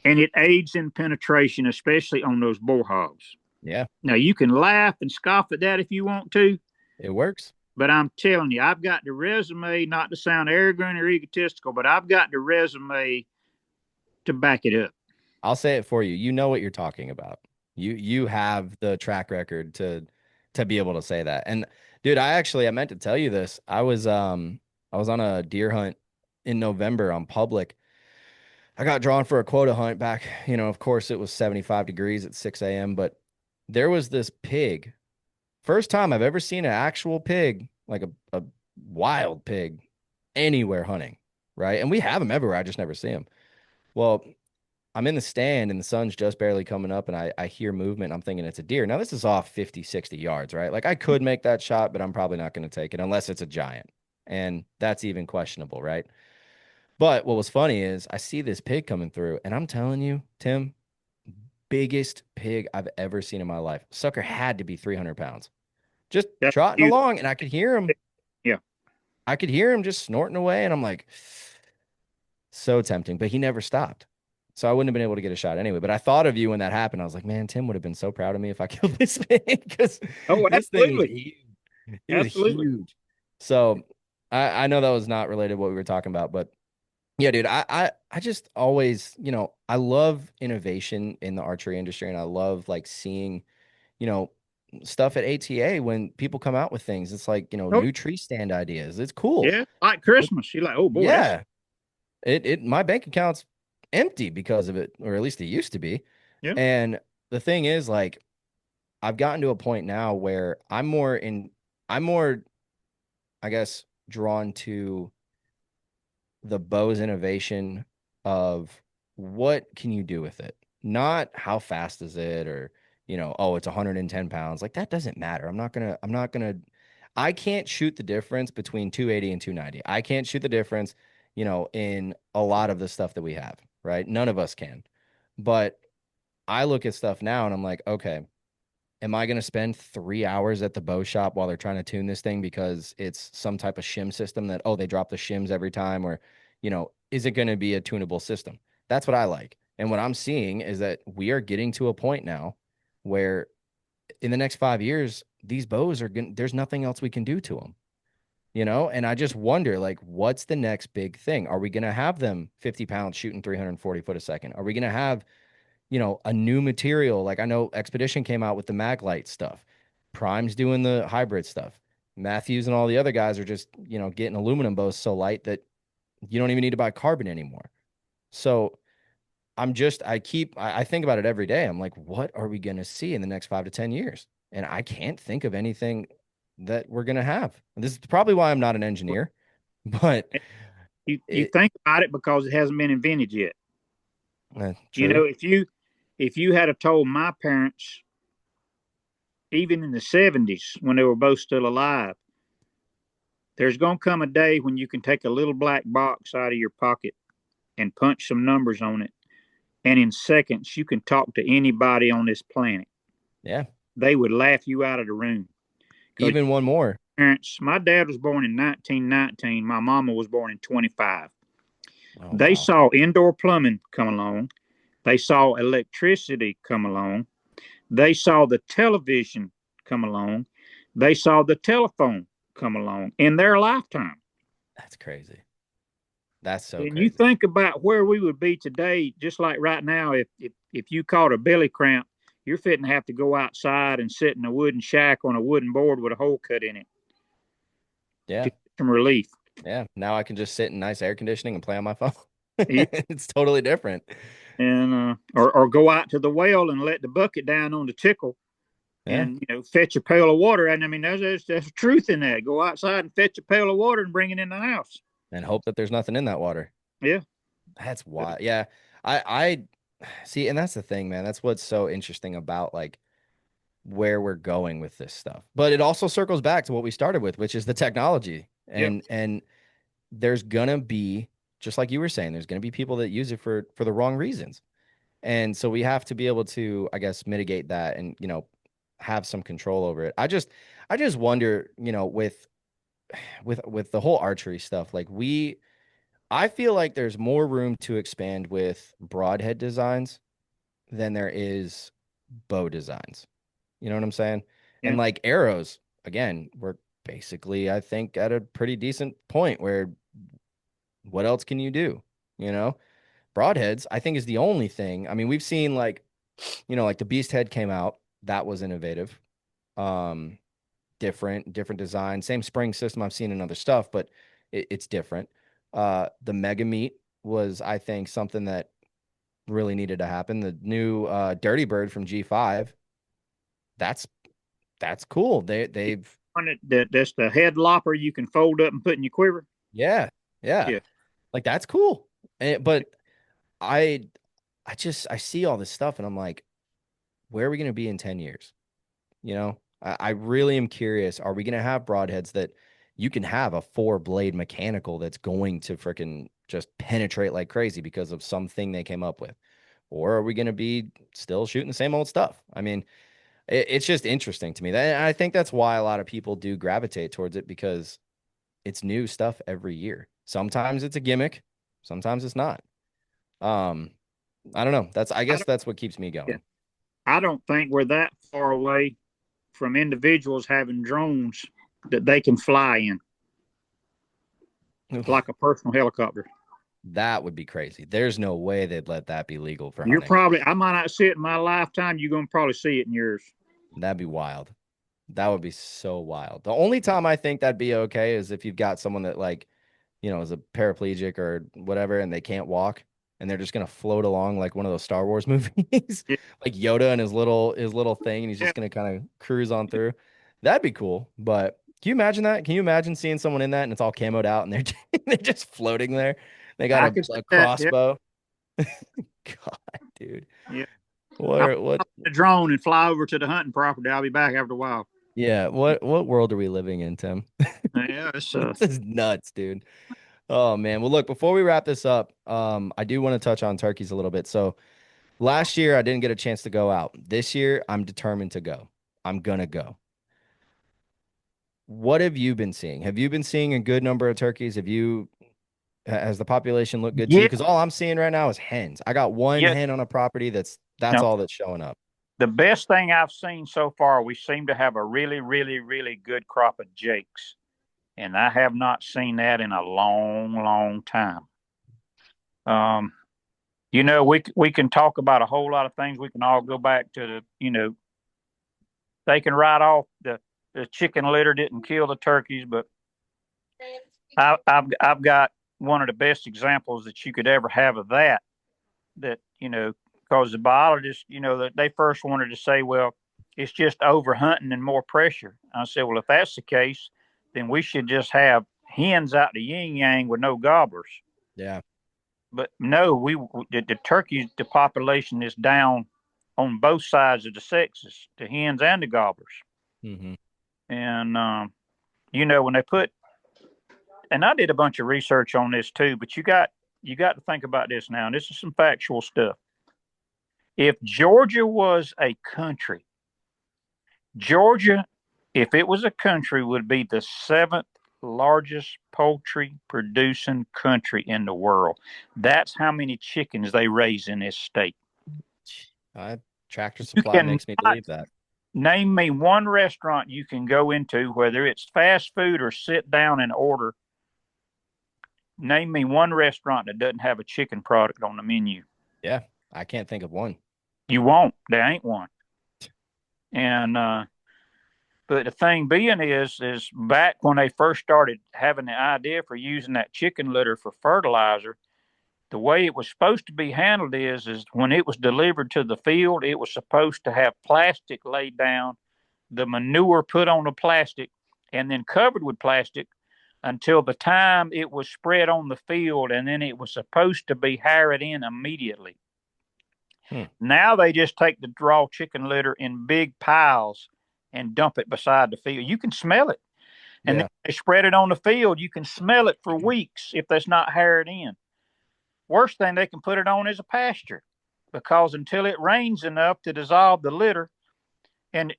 And it aids in penetration, especially on those boar hogs. Yeah, Now, you can laugh and scoff at that if you want to, it works. but I'm telling you, I've got the resume, not to sound arrogant or egotistical, but I've got the resume to back it up. I'll say it for you. You know what you're talking about. You have the track record to be able to say that. And dude, I meant to tell you this. I was on a deer hunt in November on public. I got drawn for a quota hunt back, of course it was 75 degrees at 6 a.m. But there was this pig. First time I've ever seen an actual pig, like a wild pig, anywhere hunting, right? And we have them everywhere. I just never see them. Well, I'm in the stand and the sun's just barely coming up and I hear movement. I'm thinking it's a deer. Now, this is off 50, 60 yards, right? Like I could make that shot, but I'm probably not going to take it unless it's a giant. And that's even questionable, right? But what was funny is I see this pig coming through and I'm telling you, Tim, biggest pig I've ever seen in my life. Sucker had to be 300 pounds. Just That's trotting huge. along and I could hear him. Yeah. I could hear him just snorting away. And I'm like, so tempting, but he never stopped. So I wouldn't have been able to get a shot anyway. But I thought of you when that happened. I was like, man, Tim would have been so proud of me if I killed this thing because Oh, this thing was absolutely. huge. It was Absolutely. huge. So I know that was not related to what we were talking about, but yeah, dude, I just always, I love innovation in the archery industry and I love like seeing, you know, stuff at ATA when people come out with things. It's like, Oh, new tree stand ideas. It's cool. yeah. Like Christmas. You're like, oh boy, that's Yeah. My bank account's empty because of it, or at least it used to be. yeah. And the thing is, like, I've gotten to a point now where I'm more, I guess, drawn to the bow's innovation of what can you do with it? Not how fast is it or, oh, it's 110 pounds. Like that doesn't matter. I can't shoot the difference between 280 and 290. I can't shoot the difference, in a lot of the stuff that we have, right? None of us can. But I look at stuff now and I'm like, okay, am I going to spend 3 hours at the bow shop while they're trying to tune this thing because it's some type of shim system that, oh, they drop the shims every time? Or, is it going to be a tunable system? That's what I like. And what I'm seeing is that we are getting to a point now where in the next 5 years, these bows are going there's nothing else we can do to them, And I just wonder, like, what's the next big thing? Are we going to have them 50 pounds shooting 340 foot a second? Are we going to have a new material? Like I know Expedition came out with the Maglite stuff. Prime's doing the hybrid stuff. Matthews and all the other guys are just, getting aluminum bows so light that you don't even need to buy carbon anymore. So I think about it every day. I'm like, what are we going to see in the next 5 to 10 years? And I can't think of anything that we're going to have. And this is probably why I'm not an engineer, but You it, think about it because it hasn't been invented yet. true. If you had told my parents, even in the 70s when they were both still alive, there's going to come a day when you can take a little black box out of your pocket and punch some numbers on it, and in seconds you can talk to anybody on this planet. Yeah. They would laugh you out of the room. Even one more. Parents, my dad was born in 1919. My mama was born in 25. Oh, They wow. saw indoor plumbing come along. They saw electricity come along. They saw the television come along. They saw the telephone come along in their lifetime. That's crazy. That's so And you crazy. think about where we would be today, just like right now, if you caught a belly cramp, you're fitting to have to go outside and sit in a wooden shack on a wooden board with a hole cut in it Yeah. to get some relief. Yeah. Now I can just sit in nice air conditioning and play on my phone. Yeah. It's totally different. And or go out to the well and let the bucket down on the tickle Yeah. and fetch a pail of water. And I mean, there's truth in that. Go outside and fetch a pail of water and bring it in the house. And hope that there's nothing in that water. Yeah. That's why. Yeah. I see, and that's the thing, man. That's what's so interesting about like where we're going with this stuff. But it also circles back to what we started with, which is the technology. Yep. And there's gonna be, just like you were saying, there's gonna be people that use it for the wrong reasons. And so we have to be able to, I guess, mitigate that and, have some control over it. I just wonder, with the whole archery stuff, like I feel like there's more room to expand with broadhead designs than there is bow designs. You know what I'm saying? And Yeah. like arrows, again, we're basically, I think, at a pretty decent point where what else can you do? You know, broadheads, I think, is the only thing. I mean, we've seen like, like the beast head came out, that was innovative. Um, different design, same spring system I've seen in other stuff, but it's different. The mega meat was, I think, something that really needed to happen. The new Dirty Bird from G5, that's that's cool. They've That's the head lopper you can fold up and put in your quiver. yeah, yeah. Yeah. Like that's cool. But I I see all this stuff and I'm like, where are we going to be in 10 years? I really am curious. Are we going to have broadheads that you can have a 4-blade mechanical that's going to freaking just penetrate like crazy because of something they came up with? Or are we going to be still shooting the same old stuff? I mean, it's just interesting to me. I think that's why a lot of people do gravitate towards it because it's new stuff every year. Sometimes it's a gimmick, sometimes it's not. Um, I don't know. I I guess don't, that's what keeps me yeah, going. I don't think we're that far away from individuals having drones that they can fly in, like a personal helicopter. That would be crazy. There's no way they'd let that be legal for You're hunting. probably, I might not see it in my lifetime. You're going to probably see it in yours. That'd be wild. That would be so wild. The only time I think that'd be okay is if you've got someone that like, is a paraplegic or whatever and they can't walk and they're just gonna float along like one of those Star Wars movies. Yeah. Like Yoda and his little thing and he's Yeah. just gonna kind of cruise on through. That'd be cool. But can you imagine that? Can you imagine seeing someone in that and it's all camoed out and they're they're just floating there? They got I can see a that. Yeah. crossbow. God, dude. Yeah. I'll What hop in a drone and fly over to the hunting property. I'll be back after a while. yeah, what world are we living in, Tim? Yeah. It's, This is nuts, dude. Oh man. Well, look, before we wrap this up, I do want to touch on turkeys a little bit. So last year I didn't get a chance to go out. This year I'm determined to go. I'm gonna go. What have you been seeing? Have you been seeing a good number of turkeys? Has the population looked good to you? yeah. Because all I'm seeing right now is hens. I got one Yeah. hen on a property that's No, all that's showing up. the best thing I've seen so far, we seem to have a really, really, really good crop of jakes. And I have not seen that in a long, long time. Um, we can talk about a whole lot of things. We can all go back to they can write off the chicken litter didn't kill the turkeys, but I've got one of the best examples that you could ever have of that. That because the biologists, that they first wanted to say, well, it's just overhunting and more pressure. I said, well, if that's the case, then we should just have hens out the yin yang with no gobblers. Yeah. But no, the turkeys, the population is down on both sides of the sexes, the hens and the gobblers. Mm-hmm. And when they put, and I did a bunch of research on this too, but you got to think about this now. And this is some factual stuff. If Georgia was a country, Georgia, if it was a country, would be the 7th largest poultry producing country in the world. That's how many chickens they raise in this state. Tractor Supply makes me believe that. Name me one restaurant you can go into, whether it's fast food or sit down and order. Name me one restaurant that doesn't have a chicken product on the menu. Yeah, I can't think of one. You won't. There ain't one. And but the thing being is back when they first started having the idea for using that chicken litter for fertilizer, the way it was supposed to be handled is when it was delivered to the field, it was supposed to have plastic laid down, the manure put on the plastic, and then covered with plastic until the time it was spread on the field, and then it was supposed to be harrowed in immediately. Now they just take the raw chicken litter in big piles and dump it beside the field. You can smell it. And then they spread it on the field. You can smell it for weeks if that's not harrowed in. Worst thing they can put it on is a pasture, because until it rains enough to dissolve the litter, and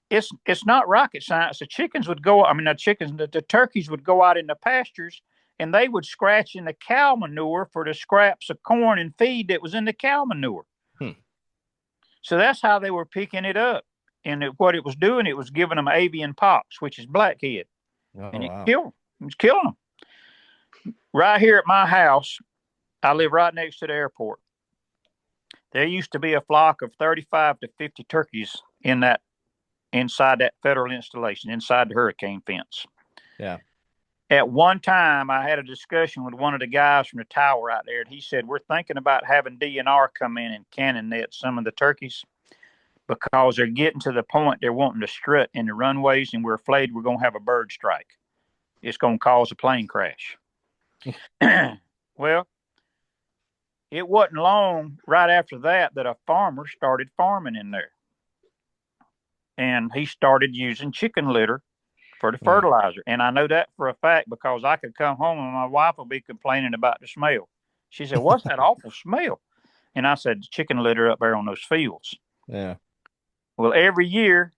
it's not rocket science. The chickens would go, the turkeys would go out in the pastures and they would scratch in the cow manure for the scraps of corn and feed that was in the cow manure. So that's how they were picking it up. And what it was doing, it was giving them avian pox, which is blackhead. And it was killing them. Right here at my house, I live right next to the airport. There used to be a flock of 35 to 50 turkeys inside that federal installation, inside the hurricane fence. Yeah. At one time, I had a discussion with one of the guys from the tower out there, and he said, we're thinking about having DNR come in and cannon net some of the turkeys because they're getting to the point they're wanting to strut in the runways, and we're afraid we're going to have a bird strike. It's going to cause a plane crash. Well, it wasn't long right after that a farmer started farming in there. And he started using chicken litter for the fertilizer. And I know that for a fact because I could come home and my wife would be complaining about the smell. She said, what's that awful smell? And I said, chicken litter up there on those fields. Yeah. Well, every year,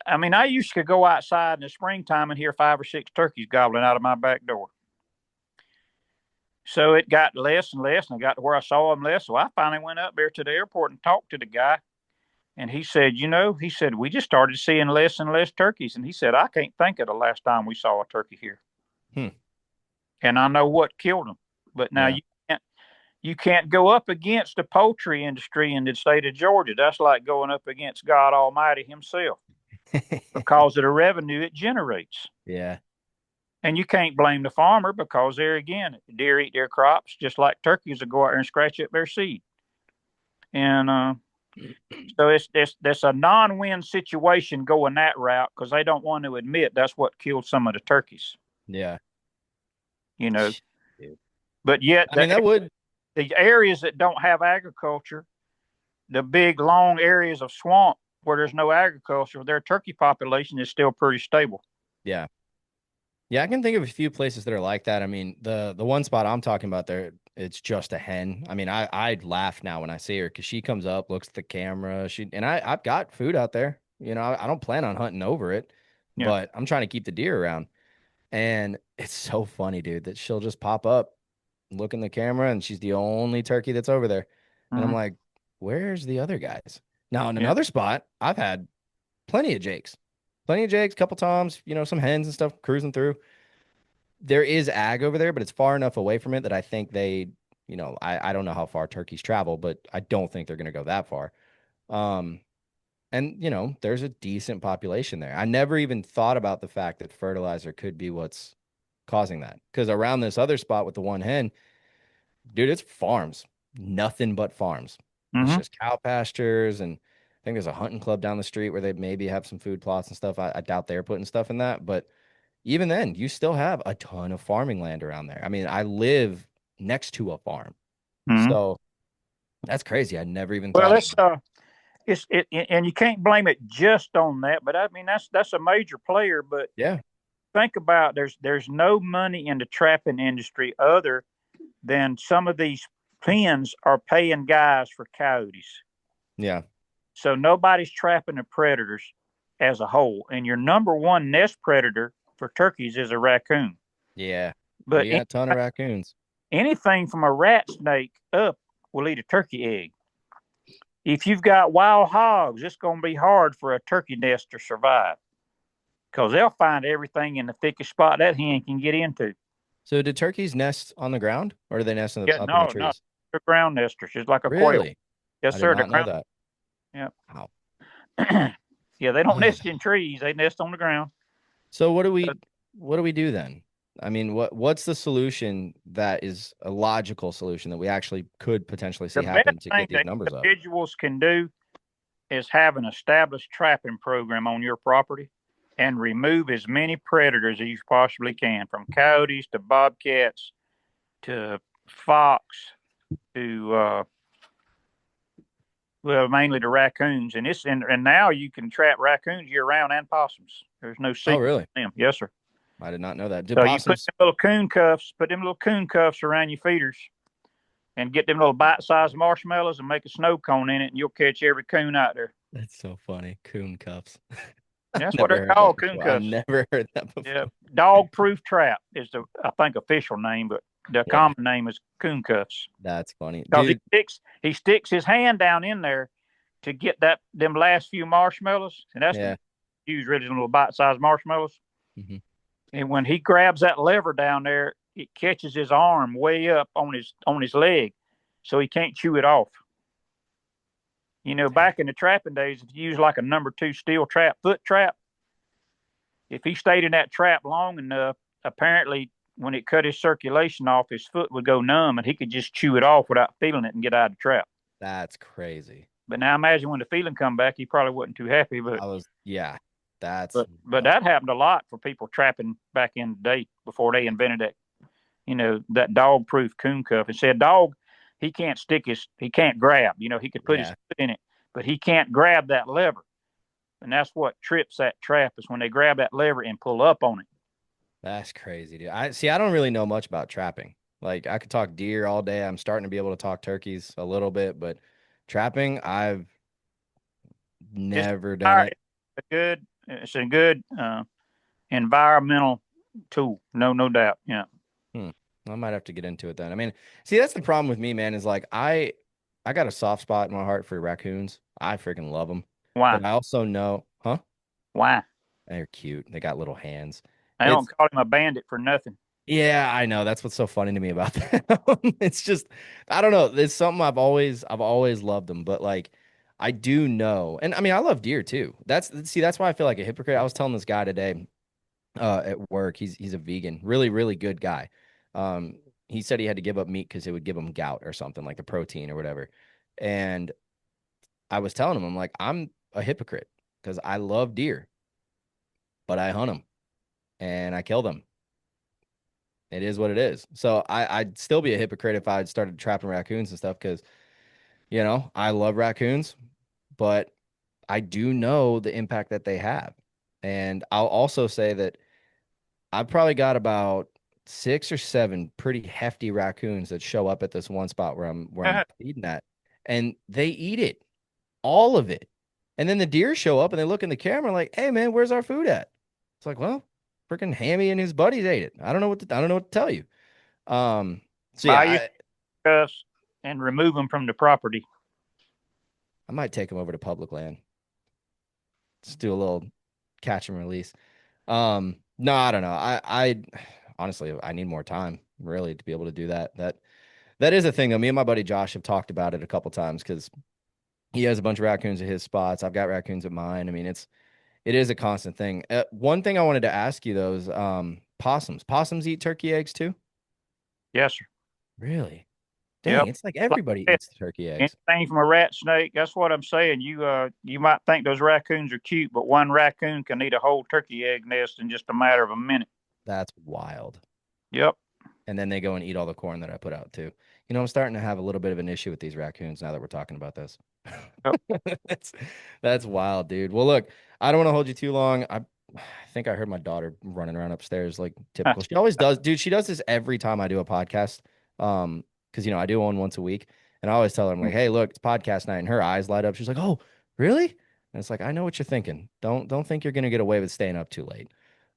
I used to go outside in the springtime and hear 5 or 6 turkeys gobbling out of my back door. So it got less and less, and I got to where I saw them less. So I finally went up there to the airport and talked to the guy. And he said, we just started seeing less and less turkeys. And he said, I can't think of the last time we saw a turkey here. And I know what killed them. But now you can't go up against the poultry industry in the state of Georgia. That's like going up against God Almighty himself because of the revenue it generates. Yeah. And you can't blame the farmer because there again, deer eat their crops just like turkeys will go out there and scratch up their seed. And so that's a non-win situation going that route because they don't want to admit that's what killed some of the turkeys. Yeah. But yet the areas that don't have agriculture, the big long areas of swamp where there's no agriculture, their turkey population is still pretty stable. Yeah. Yeah, I can think of a few places that are like that. I mean, the one spot I'm talking about there, it's just a hen. I mean, I'd laugh now when I see her because she comes up, looks at the camera. I've got food out there. I don't plan on hunting over it, but I'm trying to keep the deer around. And it's so funny, dude, that she'll just pop up, look in the camera, and she's the only turkey that's over there. And I'm like, where's the other guys? Now, in another spot, I've had plenty of jakes, a couple toms, some hens and stuff cruising through. There is ag over there, but it's far enough away from it that I think they, I don't know how far turkeys travel, but I don't think they're going to go that far. And there's a decent population there. I never even thought about the fact that fertilizer could be what's causing that. Because around this other spot with the one hen, dude, it's farms, nothing but farms. It's just cow pastures, and I think there's a hunting club down the street where they maybe have some food plots and stuff. I doubt they're putting stuff in that, but even then, you still have a ton of farming land around there. I mean, I live next to a farm, so that's crazy. I never even thought. And you can't blame it just on that, but I mean that's a major player. But think about there's no money in the trapping industry other than some of these pens are paying guys for coyotes. Yeah. So nobody's trapping the predators as a whole, and your number one nest predator for turkeys is a raccoon. Yeah. But you got a ton of raccoons. Anything from a rat snake up will eat a turkey egg. If you've got wild hogs, it's going to be hard for a turkey nest to survive because they'll find everything in the thickest spot that hen can get into. So do turkeys nest on the ground, or do they nest up in the trees? No, they're ground nesters, just like a really? quail. Yes, I sir. did not know that. Yeah. Wow. Yeah, they don't nest in trees; they nest on the ground. So what do we do then? I mean, what's the solution that is a logical solution that we actually could potentially see happen to get these numbers up? Individuals can do is have an established trapping program on your property and remove as many predators as you possibly can, from coyotes to bobcats to fox to Well, mainly the raccoons, and now you can trap raccoons year round and possums. There's no Oh, secret really? to them. Yes, sir. I did not know that. Do So you possums? put them little coon cuffs around your feeders, and get them little bite-sized marshmallows and make a snow cone in it, and you'll catch every coon out there. That's so funny. Coon cuffs. That's what Never they're heard that called, coon before. I cuffs. never heard that before. Yeah, dog-proof trap is the, I think, official name, but the Yeah, common name is coon cuffs. that's funny, Because dude. he sticks his hand down in there to get them last few marshmallows, and that's Yeah. the huge, really little bite-sized marshmallows. Hmm. And when he grabs that lever down there, it catches his arm way up on his leg, so he can't chew it off. You know, back in the trapping days, if you use like a number 2 steel trap, foot trap, if he stayed in that trap long enough, apparently when it cut his circulation off, his foot would go numb and he could just chew it off without feeling it and get out of the trap. That's crazy. But now imagine when the feeling come back, he probably wasn't too happy. Yeah, that's But that happened a lot for people trapping back in the day before they invented that, that dog proof coon cuff. It said dog, he can't grab, he could put his yeah. foot in it, but he can't grab that lever. And that's what trips that trap is when they grab that lever and pull up on it. That's crazy, dude. I don't really know much about trapping. Like I could talk deer all day. I'm starting to be able to talk turkeys a little bit, but trapping, I've never done it. It's a good environmental tool. No doubt. Yeah. I might have to get into it then. I mean, see, that's the problem with me, man, is like I got a soft spot in my heart for raccoons. I freaking love them. Why? But I also know, huh? Why? They're cute. They got little hands. I don't call him a bandit for nothing. Yeah, I know. That's what's so funny to me about them. It's just, I don't know. It's something I've always loved them. But like, I do know, and I mean, I love deer too. That's why I feel like a hypocrite. I was telling this guy today, at work. He's a vegan, really, really good guy. He said he had to give up meat because it would give him gout or something, like the protein or whatever. And I was telling him, I'm like, I'm a hypocrite because I love deer, but I hunt them and I kill them. It is what it is. So I'd still be a hypocrite if I'd started trapping raccoons and stuff because, I love raccoons, but I do know the impact that they have. And I'll also say that I've probably got about 6 or 7 pretty hefty raccoons that show up at this one spot where I'm feeding at, and they eat it, all of it. And then the deer show up and they look in the camera like, "Hey man, where's our food at?" It's like, "Well, freaking Hammy and his buddies ate it. I don't know what to tell you." So Buy yeah, your cuffs and remove them from the property. I might take them over to public land. Just do a little catch and release. No, I don't know. I honestly, I need more time really to be able to do that. That is a thing though. Me and my buddy Josh have talked about it a couple times because he has a bunch of raccoons at his spots. I've got raccoons at mine. I mean, it is a constant thing. One thing I wanted to ask you though is possums. Possums eat turkey eggs too? Yes, sir. Really? Dang, Yep. it's like everybody eats the turkey eggs. Anything from a rat, snake. That's what I'm saying. You might think those raccoons are cute, but one raccoon can eat a whole turkey egg nest in just a matter of a minute. That's wild. Yep. And then they go and eat all the corn that I put out too. I'm starting to have a little bit of an issue with these raccoons now that we're talking about this. Yep. That's wild, dude. Well, look, I don't want to hold you too long. I think I heard my daughter running around upstairs like typical. She always does, dude. She does this every time I do a podcast. Because I do one once a week, and I always tell her, I'm like, "Hey, look, it's podcast night," and her eyes light up. She's like, "Oh, really?" And it's like, I know what you're thinking. Don't think you're gonna get away with staying up too late.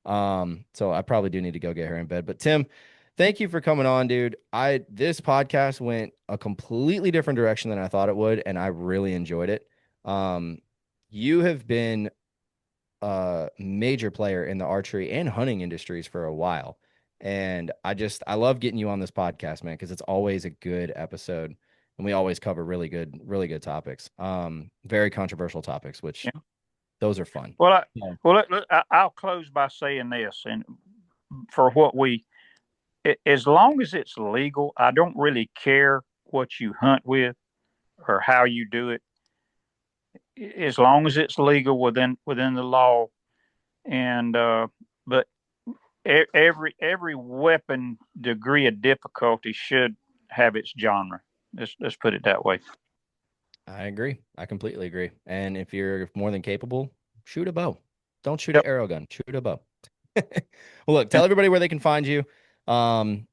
So I probably do need to go get her in bed. But Tim, thank you for coming on, dude. This podcast went a completely different direction than I thought it would, and I really enjoyed it. You have been a major player in the archery and hunting industries for a while. And I love getting you on this podcast, man, because it's always a good episode. And we always cover really good topics. Very controversial topics, which those are fun. Well, I'll close by saying this, and for as long as it's legal, I don't really care what you hunt with or how you do it, as long as it's legal within the law. And but every weapon degree of difficulty should have its genre. Let's put it that way. I agree. I completely agree. And if you're more than capable, shoot a bow. Don't shoot an Yep. arrow gun. Shoot a bow. Well, look, tell everybody where they can find you, um,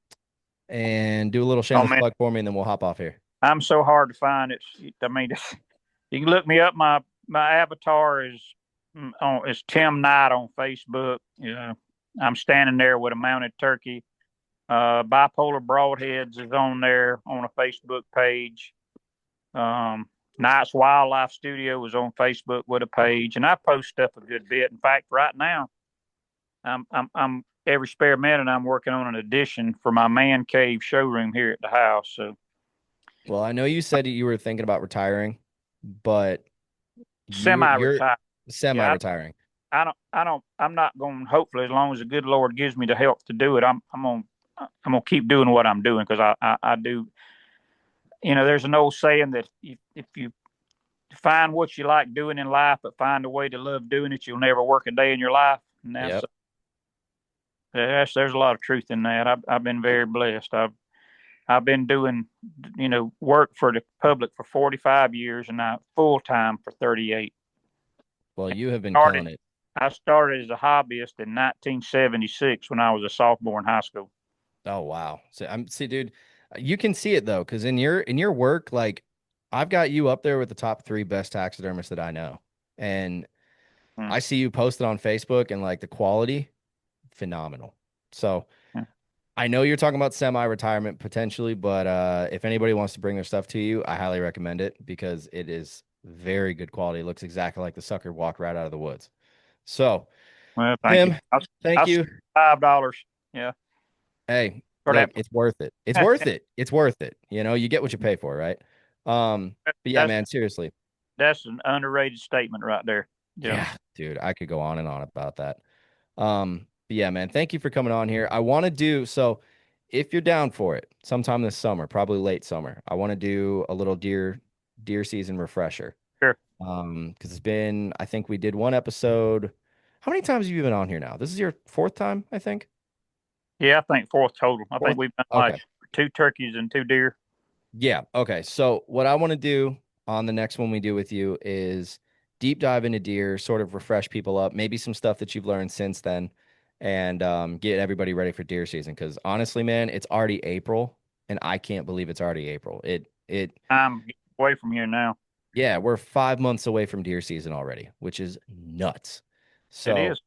and do a little Oh shameless man, plug for me, and then we'll hop off here. I'm so hard to find. I mean, you can look me up. My avatar is Tim Knight on Facebook. I'm standing there with a mounted turkey. Bipolar Broadheads is on there on a Facebook page. Knight's Wildlife Studio is on Facebook with a page, and I post stuff a good bit. In fact, right now, I'm every spare minute I'm working on an addition for my man cave showroom here at the house. So Well, I know you said you were thinking about retiring, but you're semi-retired. Yeah, semi-retiring. I'm not going. Hopefully, as long as the good Lord gives me the help to do it, I'm gonna keep doing what I'm doing because I do. There's an old saying that if you find what you like doing in life, but find a way to love doing it, you'll never work a day in your life. And Yep. there's a lot of truth in that. I've been very blessed. I've been doing work for the public for 45 years, and I full time for 38. Well, you have been killing Started it. I started as a hobbyist in 1976 when I was a sophomore in high school. Oh wow. So I'm see, dude, you can see it though, because in your work, like I've got you up there with the top three best taxidermists that I know. And Mm, I see you posted on Facebook and like the quality, phenomenal. So mm. I know you're talking about semi-retirement potentially, but if anybody wants to bring their stuff to you, I highly recommend it because it is very good quality. It looks exactly like the sucker walked right out of the woods. So, Well, thank you. Tim, thank I'll you. $5. Yeah, Hey, for look, that. it's worth it. It's worth it. It's worth it. You know, you get what you pay for, right? But yeah, that's man, seriously. that's an underrated statement right there. Yeah, Yeah, dude, I could go on and on about that. But yeah, man, thank you for coming on here. I want to do so if you're down for it, sometime this summer, probably late summer, I want to do a little deer season refresher. sure. Because it's been, I think we did one episode. How many times have you been on here now? This is your fourth time, I think. Yeah, I think fourth total. I think Fourth. we've done like Okay. two turkeys and two deer. Yeah. Okay. So what I want to do on the next one we do with you is deep dive into deer, sort of refresh people up, maybe some stuff that you've learned since then, and get everybody ready for deer season. Because honestly, man, it's already April, and I can't believe it's already April. I'm getting away from here now. Yeah, we're 5 months away from deer season already, which is nuts. It So is.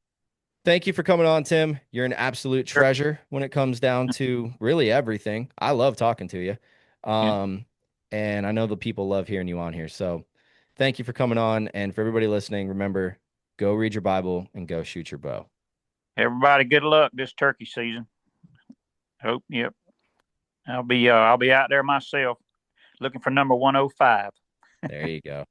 thank you for coming on, Tim. You're an absolute Sure. treasure when it comes down to really everything. I love talking to you. Yeah. Um, and I know the people love hearing you on here. So thank you for coming on. And for everybody listening, remember, go read your Bible and go shoot your bow. Everybody, good luck this turkey season. Hope. Yep. I'll be out there myself looking for number 105. There you go.